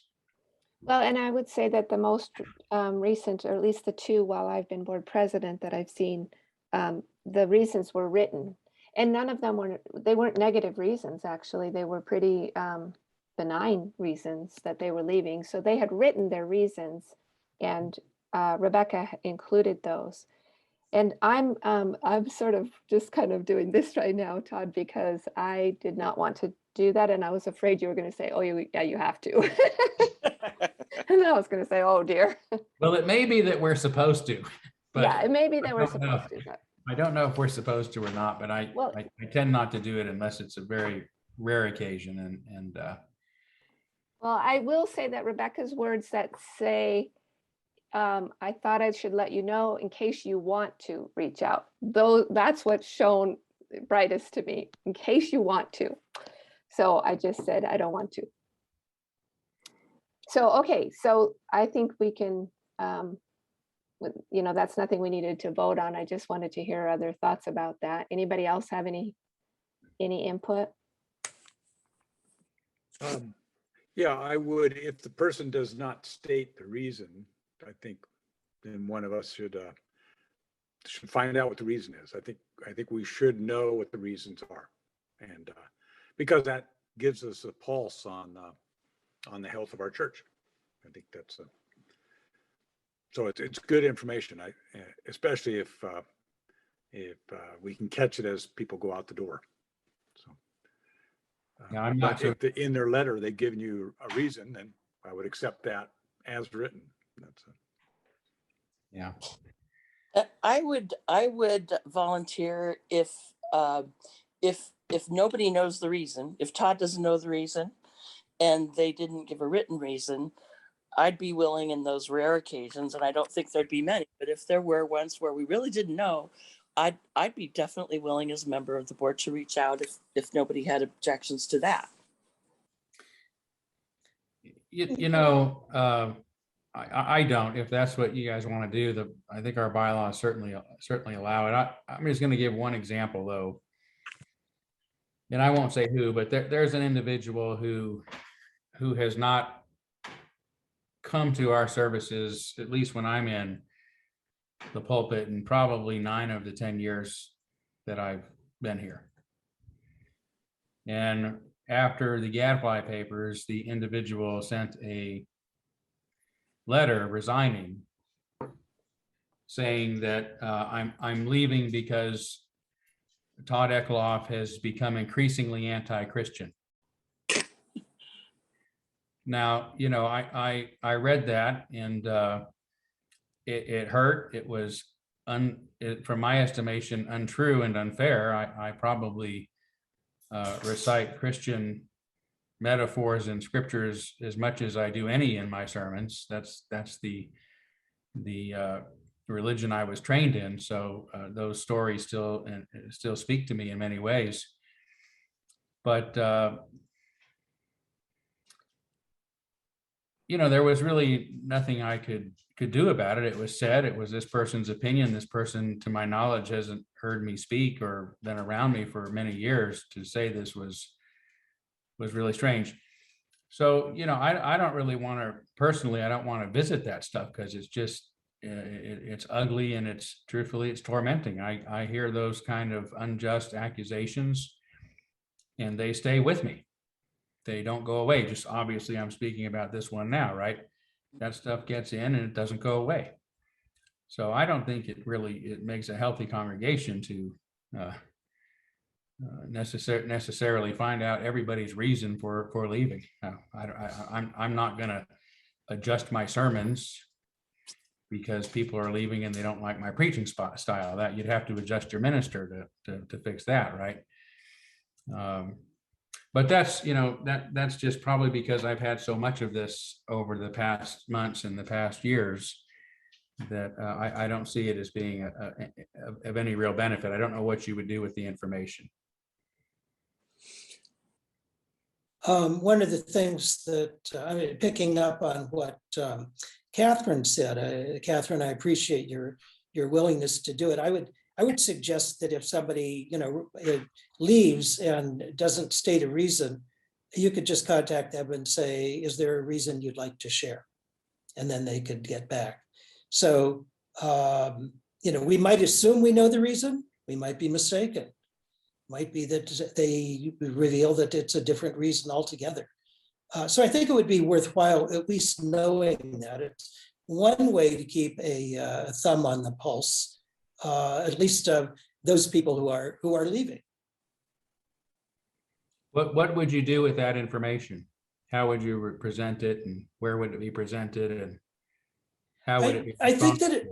Well, and I would say that the most recent, or at least the two while I've been board president that I've seen, the reasons were written, and none of them weren't negative reasons. Actually, they were pretty benign reasons that they were leaving. So they had written their reasons, and Rebecca included those. And I'm sort of just kind of doing this right now, Todd, because I did not want to do that, and I was afraid you were going to say, "Oh, yeah, you have to." And I was going to say, "Oh dear." Well, it may be that we're supposed to. But yeah, it may be that I we're don't supposed know. to. But I don't know if we're supposed to or not, but I tend not to do it unless it's a very rare occasion. And well, I will say that Rebecca's words that say, I thought I should let you know in case you want to reach out. Though that's what's shown brightest to me, in case you want to. So I just said, I don't want to. So, okay, so I think we can, that's nothing we needed to vote on. I just wanted to hear other thoughts about that. Anybody else have any input? Yeah, I would, if the person does not state the reason, I think then one of us should find out what the reason is. I think we should know what the reasons are. And because that gives us a pulse on the health of our church. I think that's so it's good information. Especially if we can catch it as people go out the door. So, yeah, I'm not sure. If in their letter they've given you a reason, then I would accept that as written. That's it. Yeah. I would volunteer if nobody knows the reason, if Todd doesn't know the reason and they didn't give a written reason, I'd be willing in those rare occasions, and I don't think there'd be many, but if there were ones where we really didn't know, I'd be definitely willing as a member of the board to reach out if nobody had objections to that. I don't, if that's what you guys want to do. I think our bylaws certainly allow it. I'm just going to give one example though. And I won't say who, but there's an individual who has not come to our services, at least when I'm in the pulpit, in probably 9 of the 10 years that I've been here. And after the Gadfly papers, the individual sent a letter resigning, saying that I'm leaving because Todd Eckloff has become increasingly anti-Christian. Now, I read that, and it hurt. It was, from my estimation, untrue and unfair. I probably recite Christian metaphors and scriptures as much as I do any in my sermons. That's the religion I was trained in. So those stories still speak to me in many ways. But there was really nothing I could do about it. It was said. It was this person's opinion. This person, to my knowledge, hasn't heard me speak or been around me for many years. To say this was really strange. So, I don't really want to, personally, I don't want to visit that stuff, because it's just, it's ugly, and it's tormenting. I hear those kind of unjust accusations, and they stay with me. They don't go away. Just obviously I'm speaking about this one now, right? That stuff gets in and it doesn't go away. So I don't think it makes a healthy congregation to necessarily find out everybody's reason for leaving. I'm not gonna adjust my sermons because people are leaving and they don't like my preaching style. That you'd have to adjust your minister to fix that, right? But that's, that's just probably because I've had so much of this over the past months and the past years that I don't see it as being of any real benefit. I don't know what you would do with the information. One of the things that, I mean, picking up on what Catherine said, Catherine, I appreciate your willingness to do it. I would suggest that if somebody, leaves and doesn't state a reason, you could just contact them and say, is there a reason you'd like to share? And then they could get back. So, we might assume we know the reason. We might be mistaken. Might be that they reveal that it's a different reason altogether. So I think it would be worthwhile at least knowing that. It's one way to keep a thumb on the pulse, at least of those people who are leaving. What would you do with that information? How would you present it, and where would it be presented, and how would it be? I think that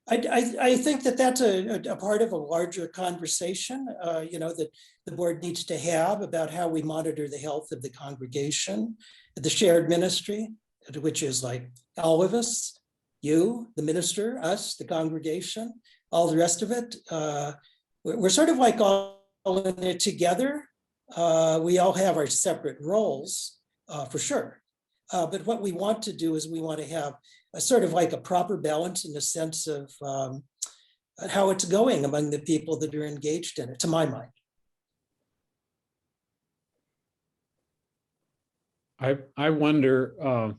I think that that's a part of a larger conversation, that the board needs to have about how we monitor the health of the congregation, the shared ministry, which is like all of us, you, the minister, us, the congregation, all the rest of it. We're sort of like all in it together. We all have our separate roles, for sure. But what we want to do is we want to have a sort of like a proper balance in the sense of how it's going among the people that are engaged in it, to my mind. I wonder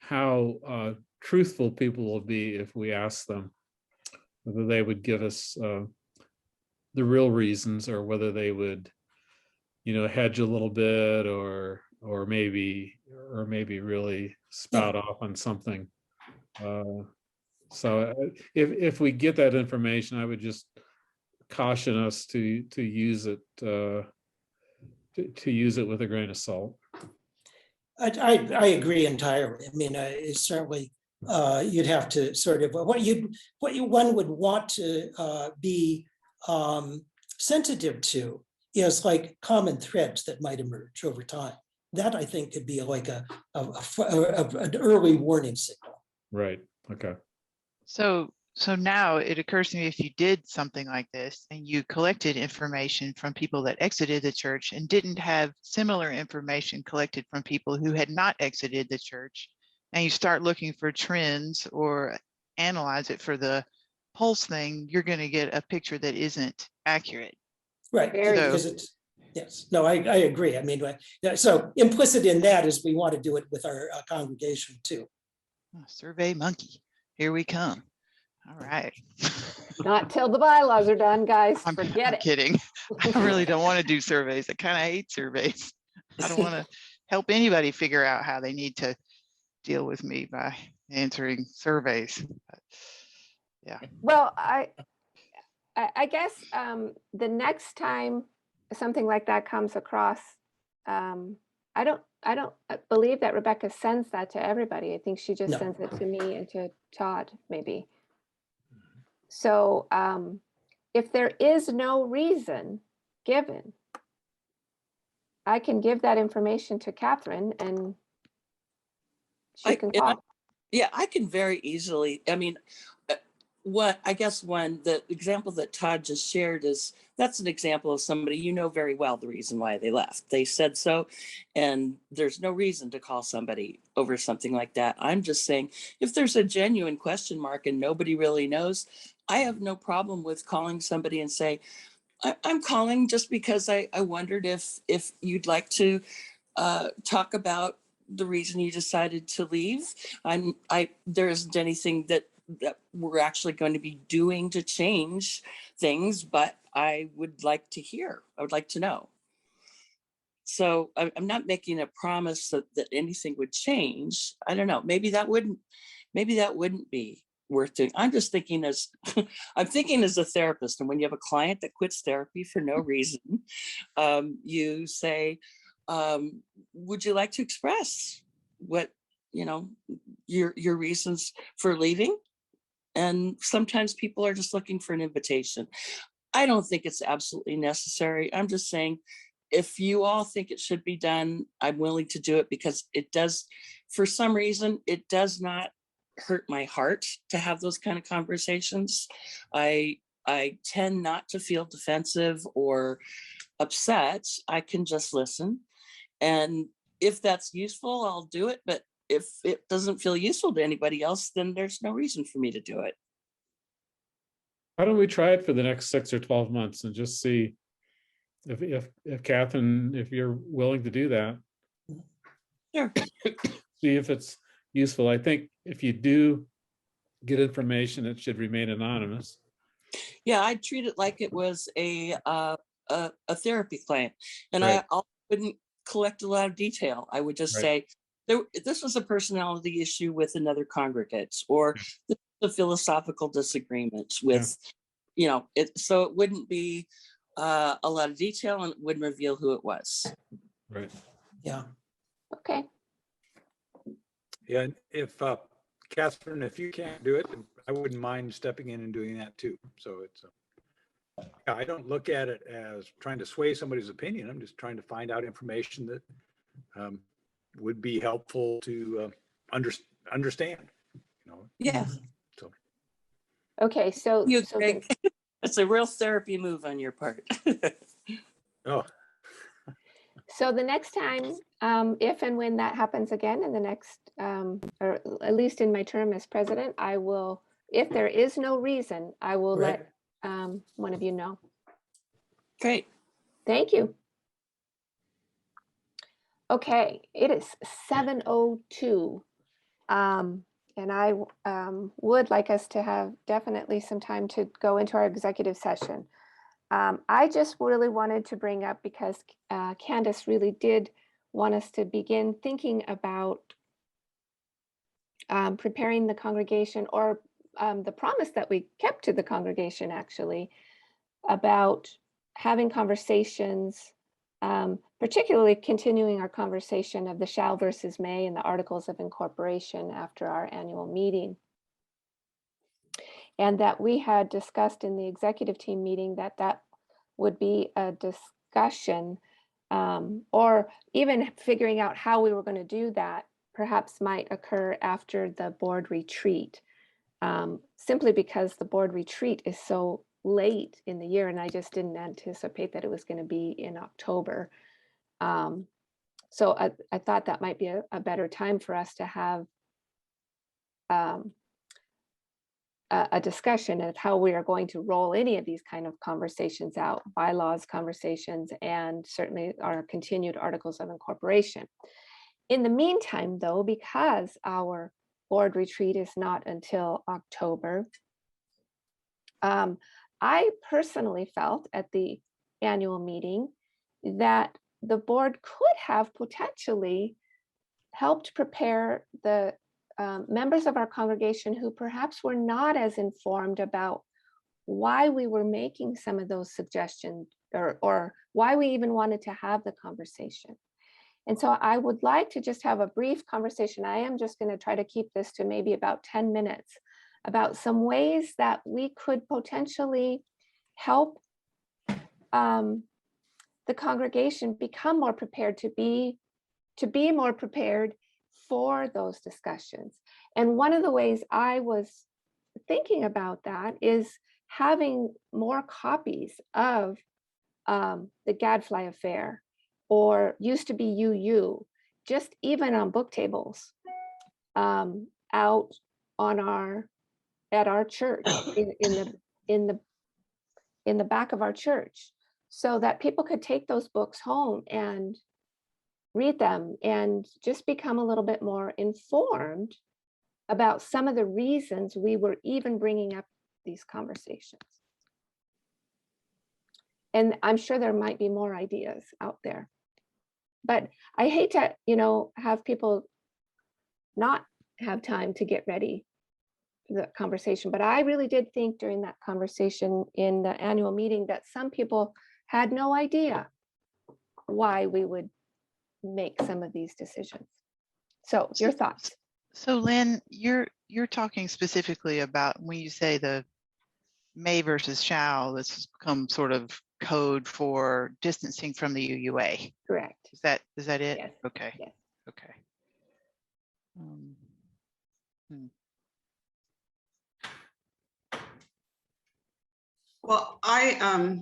how truthful people will be if we ask them, whether they would give us the real reasons, or whether they would, hedge a little bit, or maybe really spout off on something. So if we get that information, I would just caution us to use it to use it with a grain of salt. I agree entirely. I mean, it's certainly you'd have to sort of one would want to be sensitive to is like common threads that might emerge over time. That I think could be like an early warning signal. Right. Okay. So now it occurs to me, if you did something like this and you collected information from people that exited the church and didn't have similar information collected from people who had not exited the church, and you start looking for trends or analyze it for the pulse thing, you're going to get a picture that isn't accurate. Right. Because it's, yes, no, I agree. I mean, so implicit in that is we want to do it with our congregation too. Survey monkey, here we come. All right. Not till the bylaws are done, guys. I'm Forget it. kidding. I really don't want to do surveys. I kind of hate surveys. I don't want to help anybody figure out how they need to deal with me by answering surveys. But, yeah. Well, I guess the next time something like that comes across, I don't believe that Rebecca sends that to everybody. I think she just sends it to me and to Todd, maybe. So if there is no reason given, I can give that information to Catherine and she can talk. I can very easily, I mean, the example that Todd just shared that's an example of somebody very well the reason why they left. They said so, and there's no reason to call somebody over something like that. I'm just saying, if there's a genuine question mark and nobody really knows, I have no problem with calling somebody and say, I'm calling just because I wondered if you'd like to talk about the reason you decided to leave. There isn't anything that we're actually going to be doing to change things, but I would like to know. So I'm not making a promise that anything would change. I don't know. Maybe that wouldn't be worth doing. I'm just thinking I'm thinking as a therapist. And when you have a client that quits therapy for no reason, you say, would you like to express what you know, your reasons for leaving. And sometimes people are just looking for an invitation. I don't think it's absolutely necessary. I'm just saying, if you all think it should be done, I'm willing to do it, because it does, for some reason, it does not hurt my heart to have those kind of conversations. I tend not to feel defensive or upset. I can just listen. And if that's useful, I'll do it. But if it doesn't feel useful to anybody else, then there's no reason for me to do it. Why don't we try it for the next 6 or 12 months and just see if Catherine, if you're willing to do that. Sure. See if it's useful. I think if you do get information, it should remain anonymous. Yeah, I treat it like it was a therapy client, and Right. I wouldn't collect a lot of detail. I would just Right. say, this was a personality issue with another congregate, or this was a philosophical disagreement with, you know, it. So it wouldn't be a lot of detail, and it wouldn't reveal who it was. Right. Yeah. Okay. Yeah, and if Catherine, if you can't do it, I wouldn't mind stepping in and doing that too. So it's, yeah, I don't look at it as trying to sway somebody's opinion. I'm just trying to find out information that would be helpful to understand. You know. Yeah. So. Okay. So, You, so Greg. It's a real therapy move on your part. Oh. So the next time, if and when that happens again in the next, or at least in my term as president, I will, if there is no reason, I will Right. let one of you know. Great. Thank you. Okay, it is 7:02. And I would like us to have definitely some time to go into our executive session. I just really wanted to bring up, because Candace really did want us to begin thinking about preparing the congregation, or the promise that we kept to the congregation, actually, about having conversations, particularly continuing our conversation of the shall versus may and the articles of incorporation after our annual meeting. And that we had discussed in the executive team meeting that would be a discussion, or even figuring out how we were going to do that perhaps might occur after the board retreat, simply because the board retreat is so late in the year, and I just didn't anticipate that it was going to be in October. So I thought that might be a better time for us to have a discussion of how we are going to roll any of these kind of conversations out, bylaws conversations, and certainly our continued articles of incorporation. In the meantime, though, because our board retreat is not until October, I personally felt at the annual meeting that the board could have potentially helped prepare the members of our congregation who perhaps were not as informed about why we were making some of those suggestions, or why we even wanted to have the conversation. And so I would like to just have a brief conversation. I am just going to try to keep this to maybe about 10 minutes, about some ways that we could potentially help the congregation become more prepared, to be more prepared for those discussions. And one of the ways I was thinking about that is having more copies of the Gadfly Affair, or used to be UU, just even on book tables, out on at our church, in the back of our church, so that people could take those books home and read them and just become a little bit more informed about some of the reasons we were even bringing up these conversations. And I'm sure there might be more ideas out there, but I hate to, have people not have time to get ready for the conversation. But I really did think during that conversation in the annual meeting that some people had no idea why we would make some of these decisions. So your thoughts? So Lynn, you're talking specifically about when you say the may versus shall, this has become sort of code for distancing from the UUA. Correct. Is that it? Yes. Okay. Yes. Okay. Well, I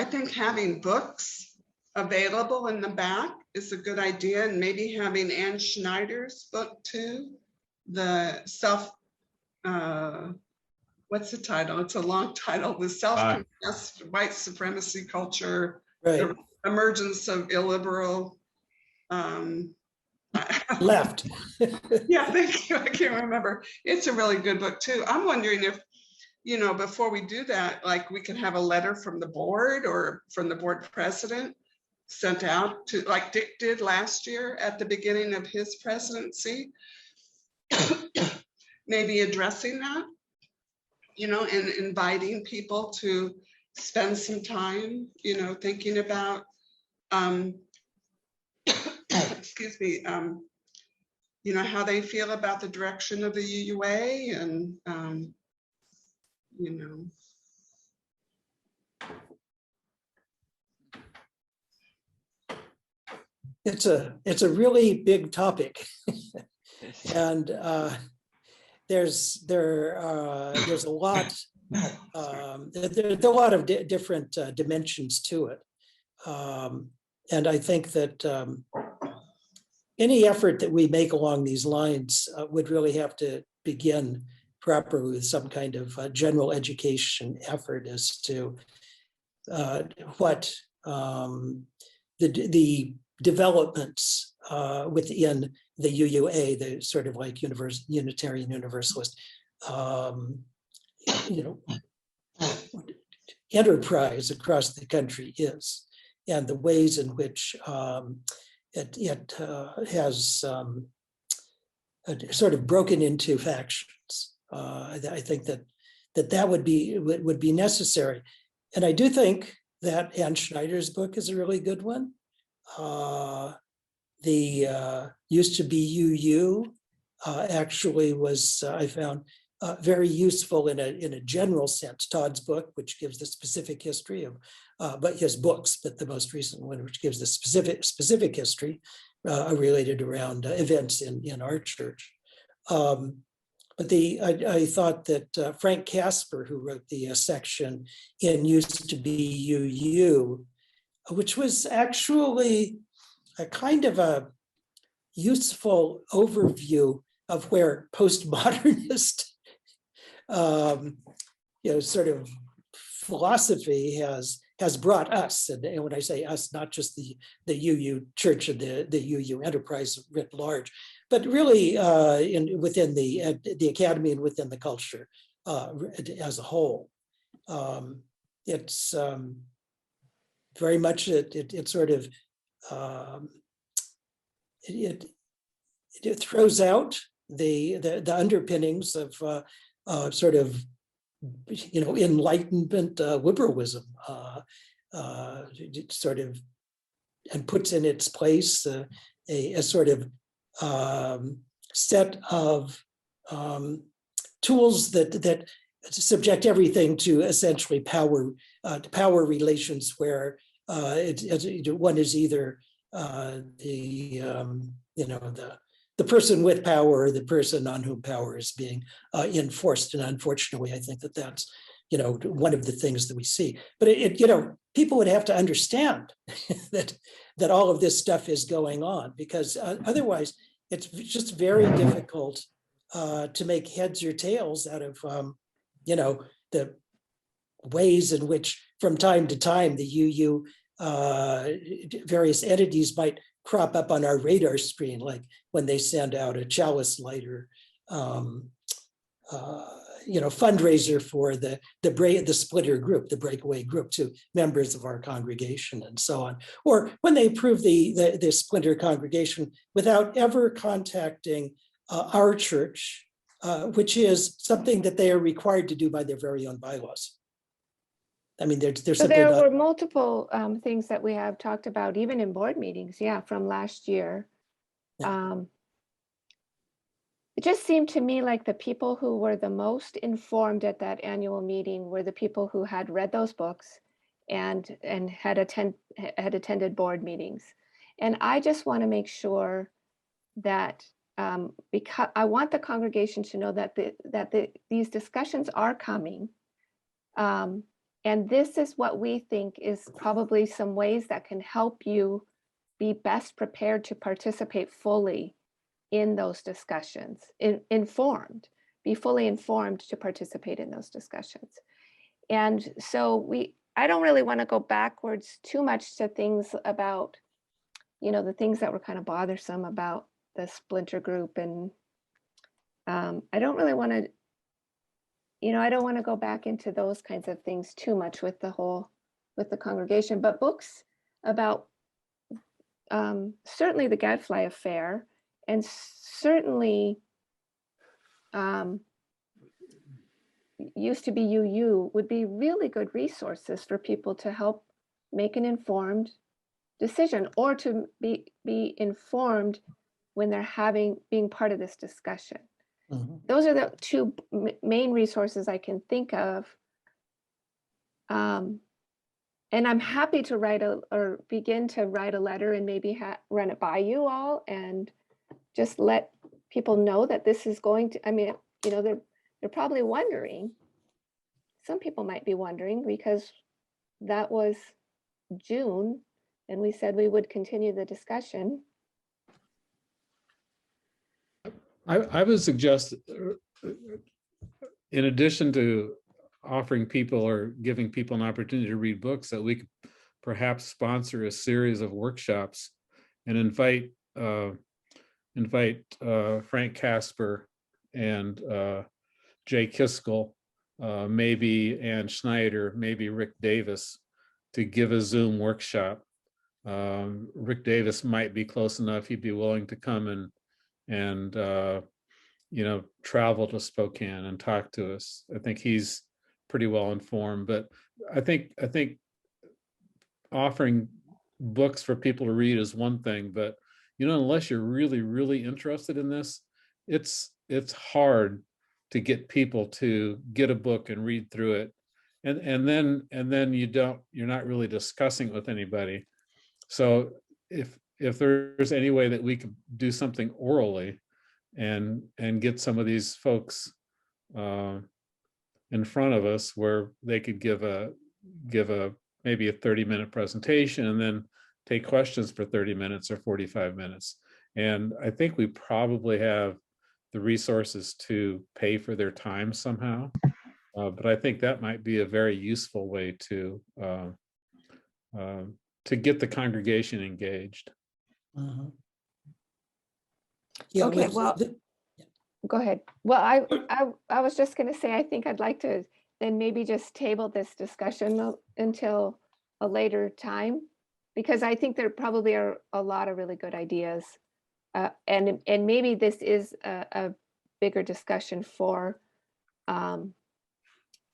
think having books available in the back is a good idea, and maybe having Ann Schneider's book too. The what's the title? It's a long title. The self-confessed white supremacy culture, Right, the emergence of illiberal. left. Yeah, thank you. I can't remember. It's a really good book too. I'm wondering if, before we do that, like we could have a letter from the board or from the board president sent out to, like Dick did last year at the beginning of his presidency, maybe addressing that, and inviting people to spend some time, thinking about, excuse me, how they feel about the direction of the UUA and, It's a really big topic. And there's a lot, there's a lot of different dimensions to it. And I think that any effort that we make along these lines would really have to begin properly with some kind of general education effort as to what the developments within the UUA, the sort of like Unitarian Universalist, enterprise across the country is, and the ways in which it has sort of broken into factions. I think that would be necessary, and I do think that Ann Schneider's book is a really good one. The used to be UU actually was, I found, very useful in a general sense. Todd's book, which gives the specific history of, but his books, but the most recent one, which gives the specific history related around events in our church. But I thought that Frank Casper, who wrote the section in Used to Be UU, which was actually a kind of a useful overview of where postmodernist sort of philosophy has brought us, and when I say us, not just the UU Church and the UU enterprise writ large, but really within the academy and within the culture as a whole. It's very much it sort of it throws out the underpinnings of sort of Enlightenment liberalism, sort of, and puts in its place a sort of set of tools that subject everything to essentially power relations, where one is either the person with power or the person on whom power is being enforced. And unfortunately, I think that that's one of the things that we see. But people would have to understand that all of this stuff is going on, because otherwise it's just very difficult to make heads or tails out of the ways in which from time to time the UU various entities might crop up on our radar screen, like when they send out a chalice lighter fundraiser for the splitter group, the breakaway group, to members of our congregation and so on, or when they approve the splinter congregation without ever contacting our church, which is something that they are required to do by their very own bylaws. I mean, they're So simply there not. were multiple things that we have talked about, even in board meetings, from last year. Yeah. it just seemed to me like the people who were the most informed at that annual meeting were the people who had read those books and had attended board meetings. And I just want to make sure that because I want the congregation to know that these discussions are coming. And this is what we think is probably some ways that can help you be best prepared to participate fully in those discussions, be fully informed to participate in those discussions. And so I don't really want to go backwards too much to things about, the things that were kind of bothersome about the splinter group. And I don't really want to, I don't want to go back into those kinds of things too much with the congregation, but books about certainly the Gadfly affair, and certainly used to be UU would be really good resources for people to help make an informed decision, or to be informed when they're being part of this discussion. Mhm. Those are the two main resources I can think of. And I'm happy to begin to write a letter and maybe run it by you all and just let people know that this is going to, they're probably wondering. Some people might be wondering because that was June and we said we would continue the discussion. I would suggest, in addition to offering people or giving people an opportunity to read books, that we could perhaps sponsor a series of workshops and invite Frank Casper and Jay Kiskell, maybe Ann Schneider, maybe Rick Davis, to give a Zoom workshop. Rick Davis might be close enough; he'd be willing to come and travel to Spokane and talk to us. I think he's pretty well informed, but I think offering books for people to read is one thing, but unless you're really, really interested in this, it's hard to get people to get a book and read through it. And then you're not really discussing it with anybody. So if there's any way that we could do something orally and get some of these folks in front of us, where they could give a maybe a 30-minute presentation and then take questions for 30 minutes or 45 minutes. And I think we probably have the resources to pay for their time somehow. But I think that might be a very useful way to get the congregation engaged. Mhm. Yeah, Okay, with well, go ahead. Well, I was just going to say, I think I'd like to then maybe just table this discussion until a later time, because I think there probably are a lot of really good ideas. And maybe this is a bigger discussion for a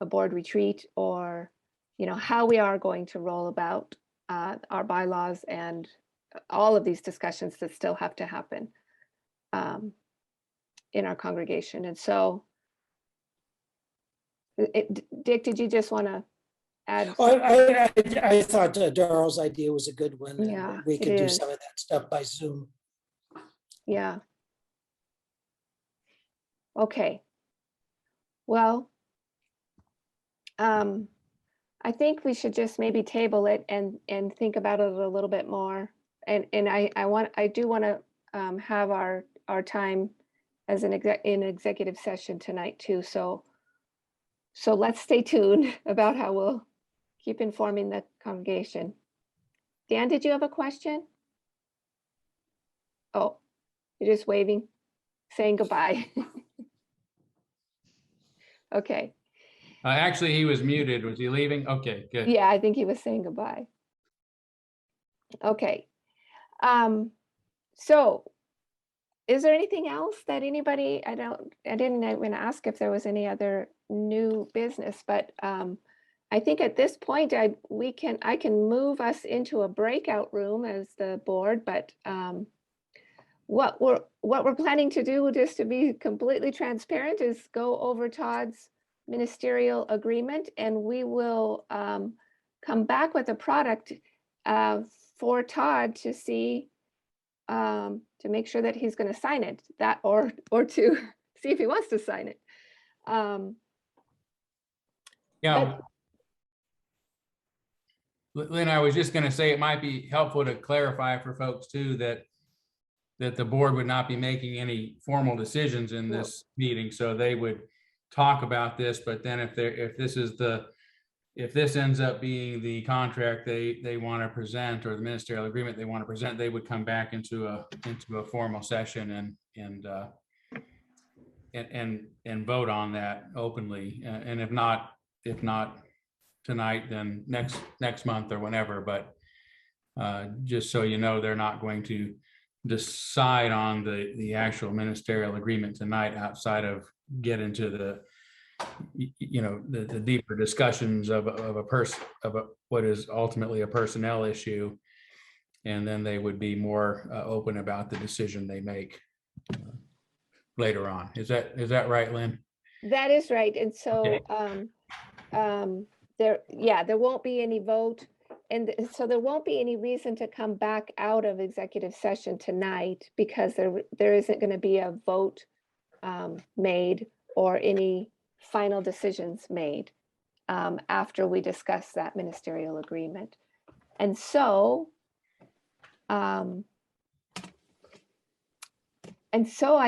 board retreat, or, how we are going to roll about our bylaws and all of these discussions that still have to happen in our congregation. And so, Dick, did you just want to add? I thought Darrell's idea was a good one. And Yeah, we it could do is. some of that stuff by Zoom. Yeah. Okay. Well, I think we should just maybe table it and think about it a little bit more. And I do want to have our time as in executive session tonight too. So let's stay tuned about how we'll keep informing the congregation. Dan, did you have a question? Oh, you're just waving, saying goodbye. Okay. Actually, he was muted. Was he leaving? Okay, good. Yeah, I think he was saying goodbye. Okay. So is there anything else that anybody, I didn't even ask if there was any other new business, but I think at this point I can move us into a breakout room as the board, but what we're planning to do, just to be completely transparent, is go over Todd's ministerial agreement, and we will come back with a product for Todd to see, to make sure that he's going to sign it, that or to see if he wants to sign it. Yeah. Lynn, I was just going to say it might be helpful to clarify for folks too that the board would not be making any formal decisions in this meeting, so they would talk about this. But then if this ends up being the contract they want to present, or the ministerial agreement they want to present, they would come back into a formal session and vote on that openly. And if not tonight, then next month or whenever. But just so you know, they're not going to decide on the actual ministerial agreement tonight outside of get into the deeper discussions of what is ultimately a personnel issue, and then they would be more open about the decision they make later on. Is that right, Lynn? That is right. And so there won't be any vote. And so there won't be any reason to come back out of executive session tonight, because there isn't going to be a vote made or any final decisions made after we discuss that ministerial agreement. And so I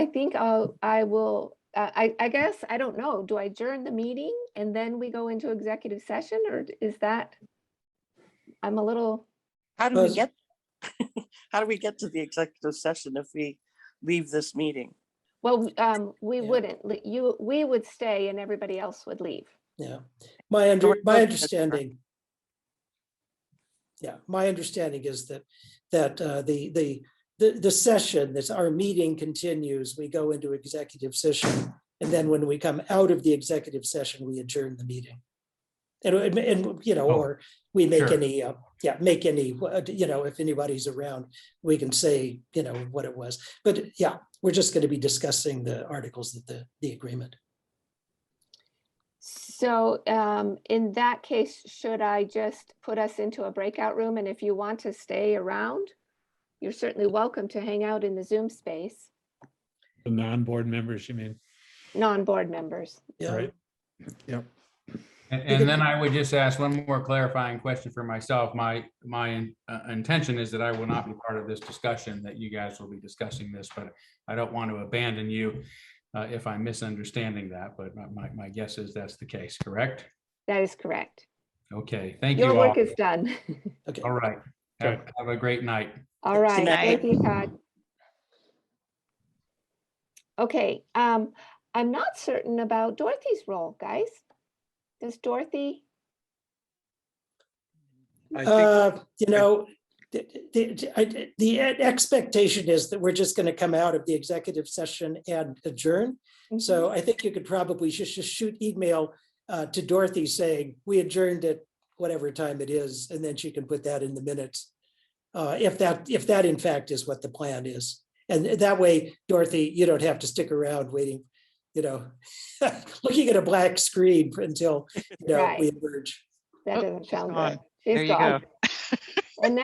think I guess, I don't know, do I adjourn the meeting and then we go into executive session, or is that, I'm a little. How do we get to the executive session if we leave this meeting? Well, we wouldn't, we would stay and everybody else would leave. Yeah, my understanding. Yeah, my understanding is that the session, that's our meeting, continues. We go into executive session, and then when we come out of the executive session, we adjourn the meeting. And or we make Sure. any, if anybody's around, we can say, what it was. But yeah, we're just going to be discussing the articles of the agreement. So in that case, should I just put us into a breakout room? And if you want to stay around, you're certainly welcome to hang out in the Zoom space. The non-board members, you mean? Non-board members. Yeah. Right. Yep. And then I would just ask one more clarifying question for myself. My intention is that I will not be part of this discussion, that you guys will be discussing this, but I don't want to abandon you if I'm misunderstanding that. But my guess is that's the case, correct? That is correct. Okay, thank you Your all. work is done. Okay. All right. Have a great night. All right. night. Thank you, Todd. Okay. I'm not certain about Dorothy's role, guys. Does Dorothy? I think The expectation is that we're just going to come out of the executive session and adjourn. So I think you could probably just shoot email to Dorothy saying we adjourned at whatever time it is, and then she can put that in the minutes. If that in fact is what the plan is. And that way, Dorothy, you don't have to stick around waiting, looking at a black screen until Right. we emerge. That Oh, doesn't she's sound gone. good. There She's you gone. go.